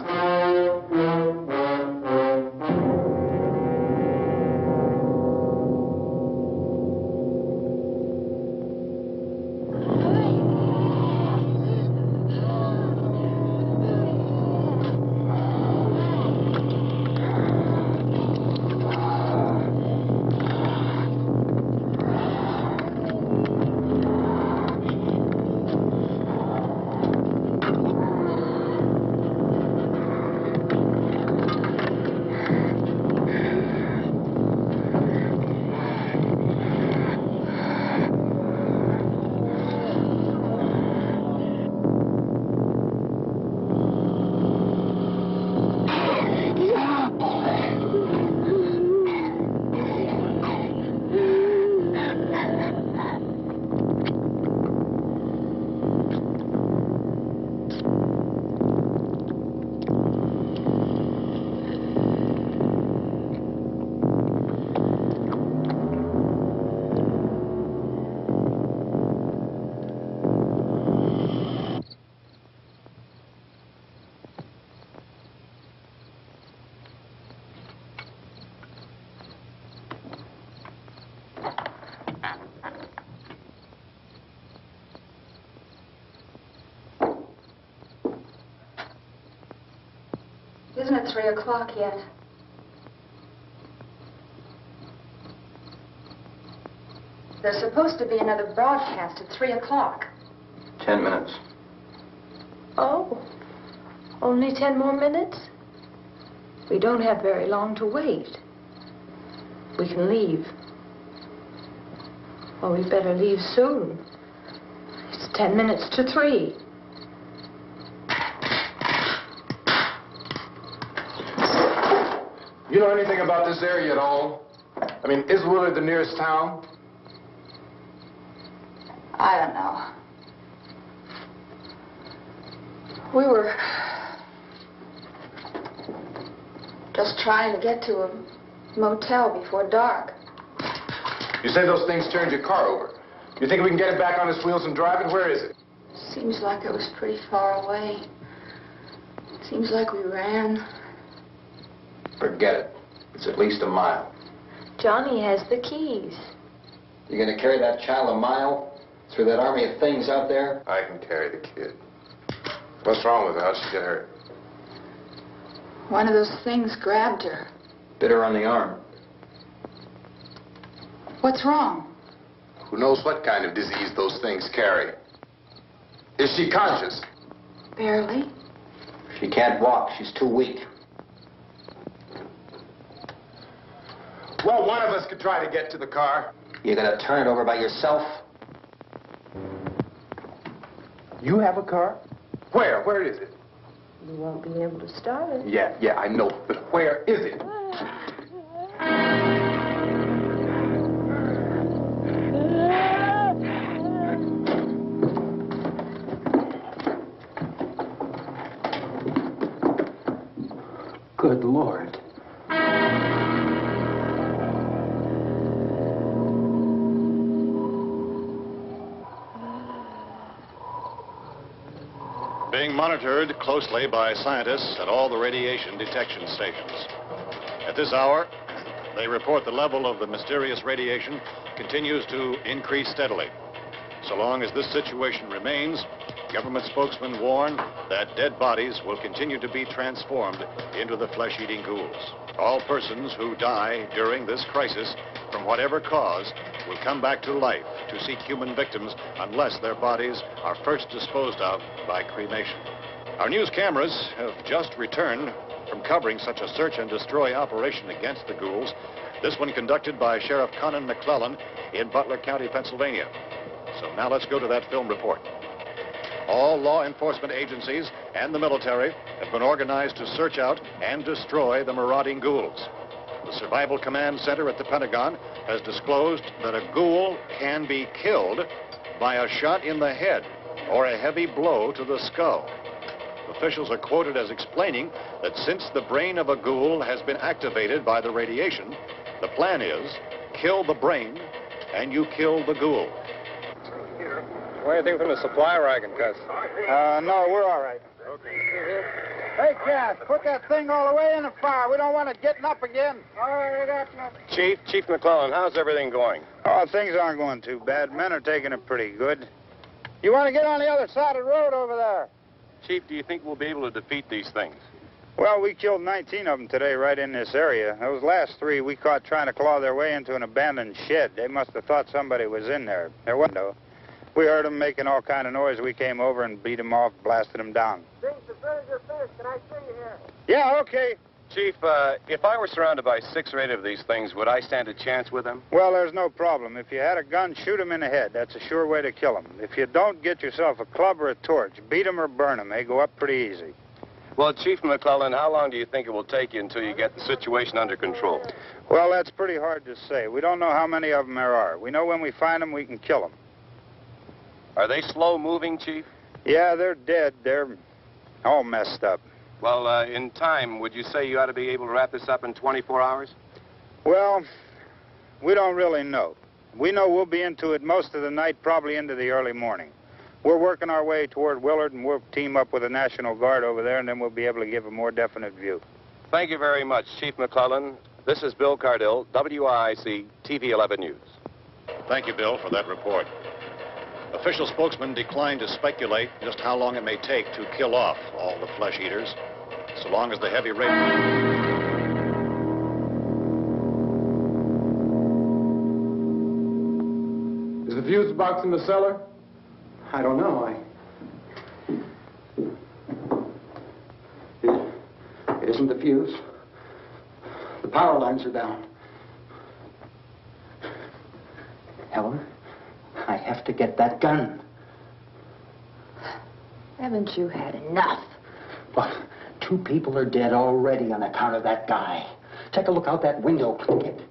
Isn't it 3 o'clock yet? There's supposed to be another broadcast at 3 o'clock. 10 minutes. Oh, only 10 more minutes? We don't have very long to wait. We can leave. Well, we better leave soon. It's 10 minutes to 3. You know anything about this area at all? I mean, is Willard the nearest town? I don't know. We were just trying to get to a motel before dark. You say those things turned your car over. You think we can get it back on its wheels and drive it? Where is it? Seems like it was pretty far away. Seems like we ran. Forget it. It's at least a mile. Johnny has the keys. You gonna carry that child a mile through that army of things out there? I can carry the kid. What's wrong with her? How'd she get hurt? One of those things grabbed her. Bit her on the arm. What's wrong? Who knows what kind of disease those things carry? Is she conscious? Barely. She can't walk. She's too weak. Well, one of us could try to get to the car. You gonna turn it over by yourself? You have a car? Where? Where is it? You won't be able to start it. Yeah, I know. But where is it? Good Lord. Being monitored closely by scientists at all the radiation detection stations. At this hour, they report the level of the mysterious radiation continues to increase steadily. So long as this situation remains, government spokesmen warn that dead bodies will continue to be transformed into the flesh-eating ghouls. All persons who die during this crisis, from whatever cause, will come back to life to seek human victims unless their bodies are first disposed of by cremation. Our news cameras have just returned from covering such a search and destroy operation against the ghouls, this one conducted by Sheriff Conan McClellan in Butler County, Pennsylvania. So now let's go to that film report. All law enforcement agencies and the military have been organized to search out and destroy the marauding ghouls. The Survival Command Center at the Pentagon has disclosed that a ghoul can be killed by a shot in the head or a heavy blow to the skull. Officials are quoted as explaining that since the brain of a ghoul has been activated by the radiation, the plan is kill the brain and you kill the ghoul. What do you think from the supply wagon, Cuz? No, we're all right. Okay. Hey, Cass, put that thing all the way in the fire. We don't want it getting up again. All right, I got nothing. Chief McClellan, how's everything going? Oh, things aren't going too bad. Men are taking it pretty good. You want to get on the other side of the road over there? Chief, do you think we'll be able to defeat these things? Well, we killed 19 of them today right in this area. Those last 3 we caught trying to claw their way into an abandoned shed. They must have thought somebody was in there. There wasn't, though. We heard them making all kind of noise. We came over and beat them off, blasted them down. Things as good as your fist. Can I see you here? Yeah, okay. Chief, if I were surrounded by 6 or 8 of these things, would I stand a chance with them? Well, there's no problem. If you had a gun, shoot them in the head. That's a sure way to kill them. If you don't, get yourself a club or a torch. Beat them or burn them. They go up pretty easy. Well, Chief McClellan, how long do you think it will take you until you get the situation under control? Well, that's pretty hard to say. We don't know how many of them there are. We know when we find them, we can kill them. Are they slow-moving, Chief? Yeah, they're dead. They're all messed up. Well, in time, would you say you ought to be able to wrap this up in 24 hours? Well, we don't really know. We know we'll be into it most of the night, probably into the early morning. We're working our way toward Willard, and we'll team up with the National Guard over there, and then we'll be able to give a more definite view. Thank you very much, Chief McClellan. This is Bill Cardill, WIC TV 11 News. Thank you, Bill, for that report. Official spokesman declined to speculate just how long it may take to kill off all the flesh eaters, so long as the heavy rain... Is the fuse box in the cellar? I don't know. It isn't the fuse. The power lines are down. Helen, I have to get that gun. Haven't you had enough? But 2 people are dead already on account of that guy. Take a look out that window, kid.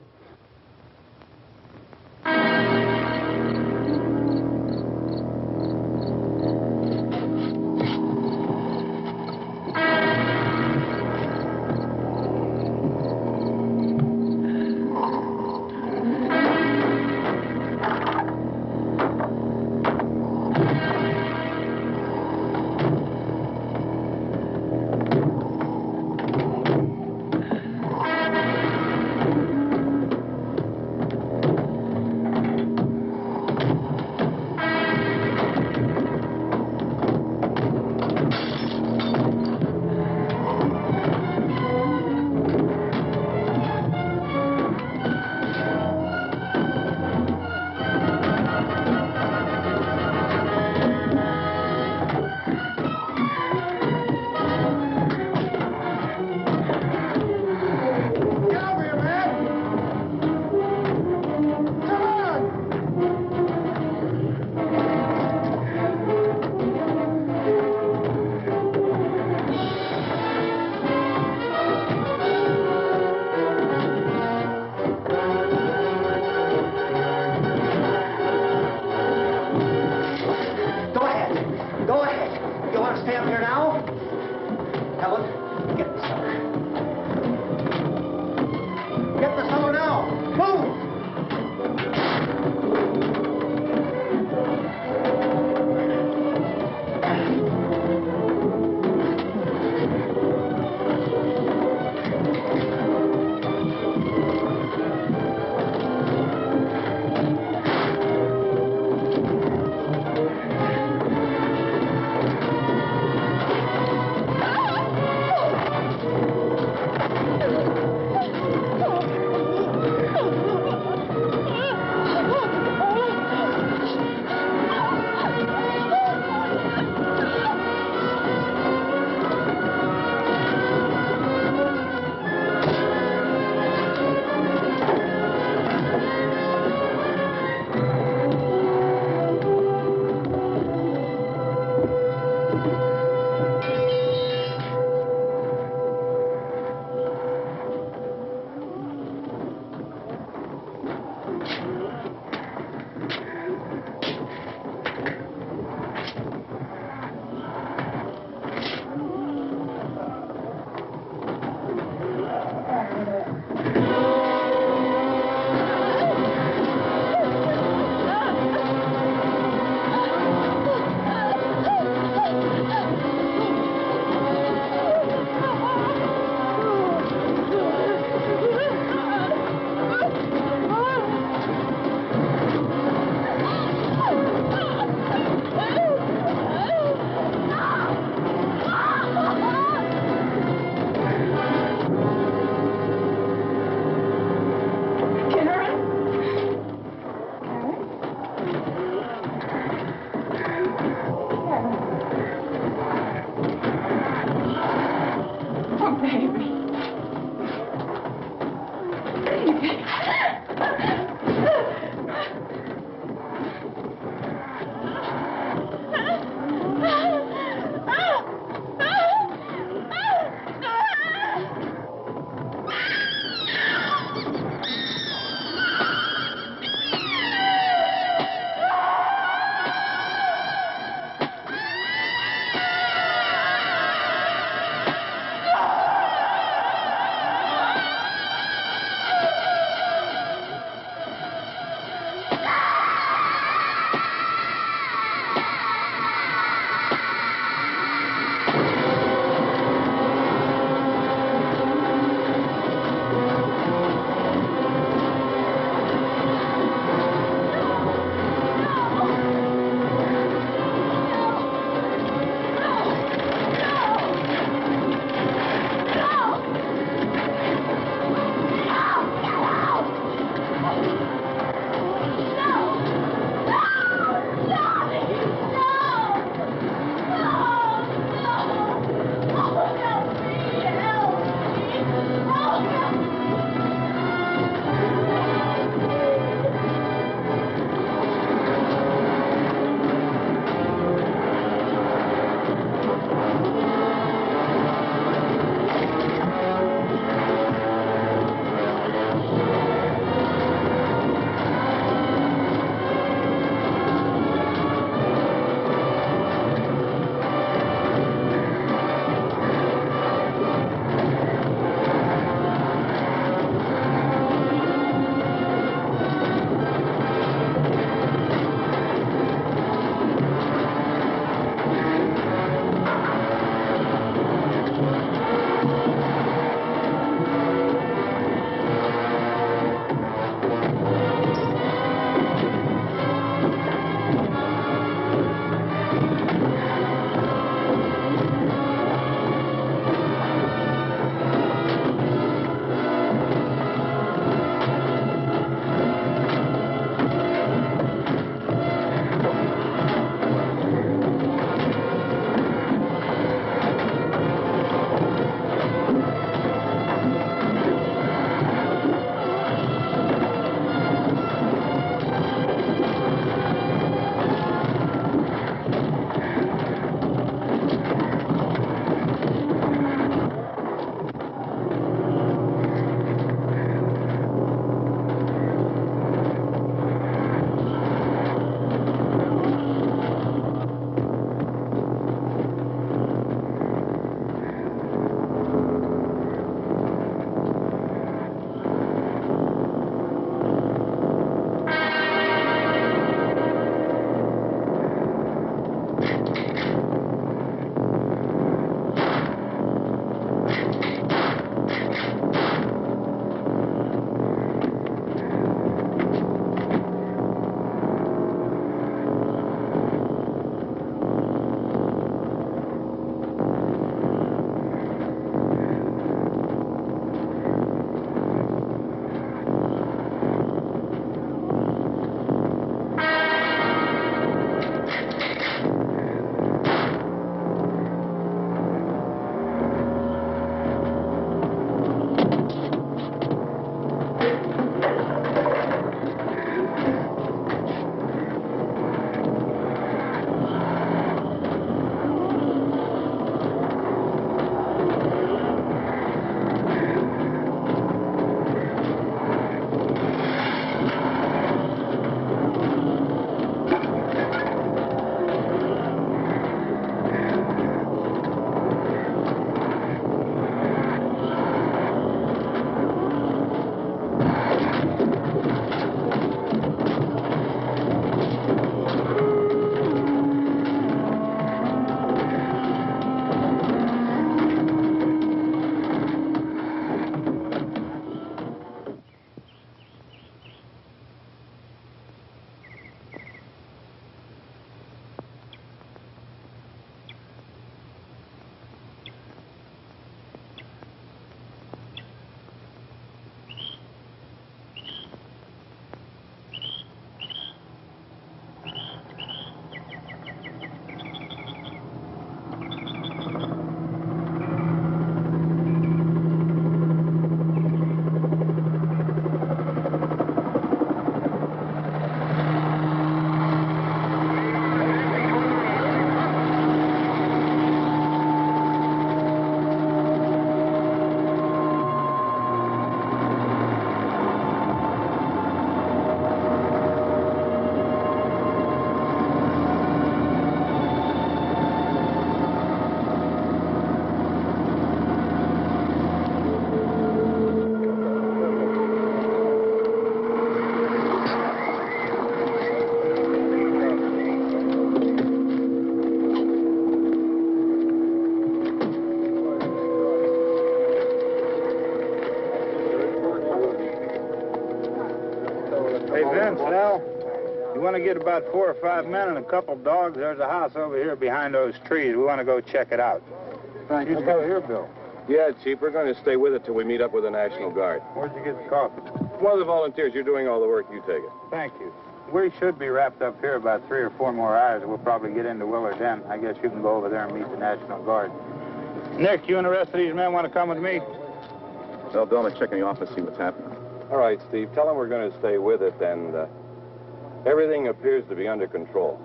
want to get about 4 or 5 men and a couple dogs. There's a house over here behind those trees. We want to go check it out. Thank you. Go here, Bill. Yeah, Chief, we're going to stay with it till we meet up with the National Guard. Where'd you get the coffee? One of the volunteers, you're doing all the work, you take it. Thank you. We should be wrapped up here about 3 or 4 more hours. We'll probably get into Willard's End. I guess you can go over there and meet the National Guard. Nick, you and the rest of these men want to come with me? Well, Bill, let's check in the office, see what's happening. All right, Steve, tell them we're going to stay with it, and everything appears to be under control.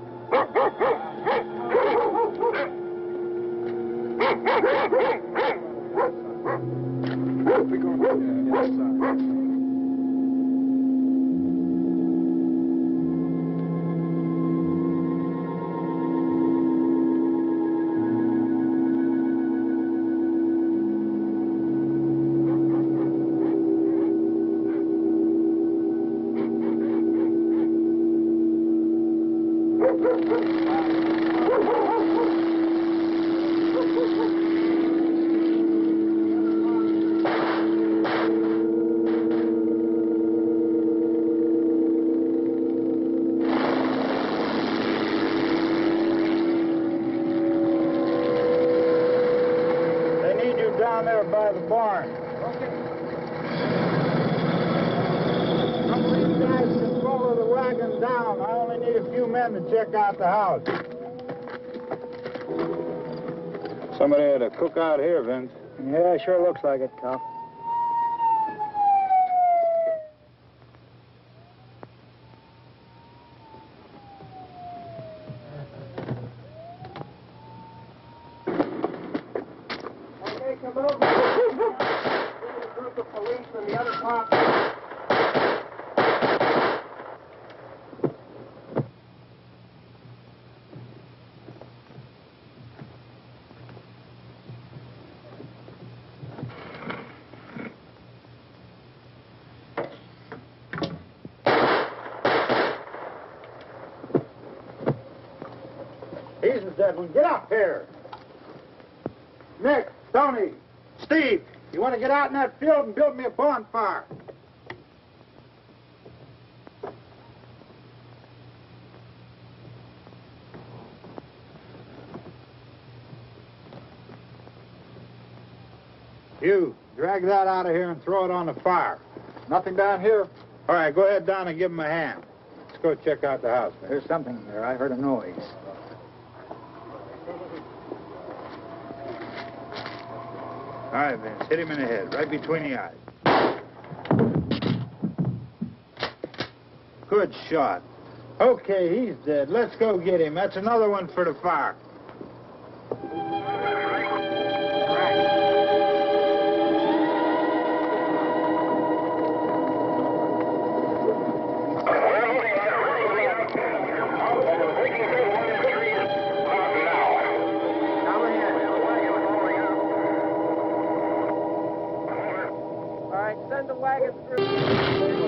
Down there by the barn. Okay. Some of these guys can follow the wagon down. I only need a few men to check out the house. Somebody had a cook out here, Vince. Yeah, sure looks like it, Tom. Edwin, get up here. Nick, Tony, Steve, you want to get out in that field and build me a bonfire? You, drag that out of here and throw it on the fire. Nothing down here. All right, go ahead down and give him a hand. Let's go check out the house. There's something there. I heard a noise. All right, Vince, hit him in the head, right between the eyes. Good shot. Okay, he's dead. Let's go get him. That's another one for the fire. Send the wagon through.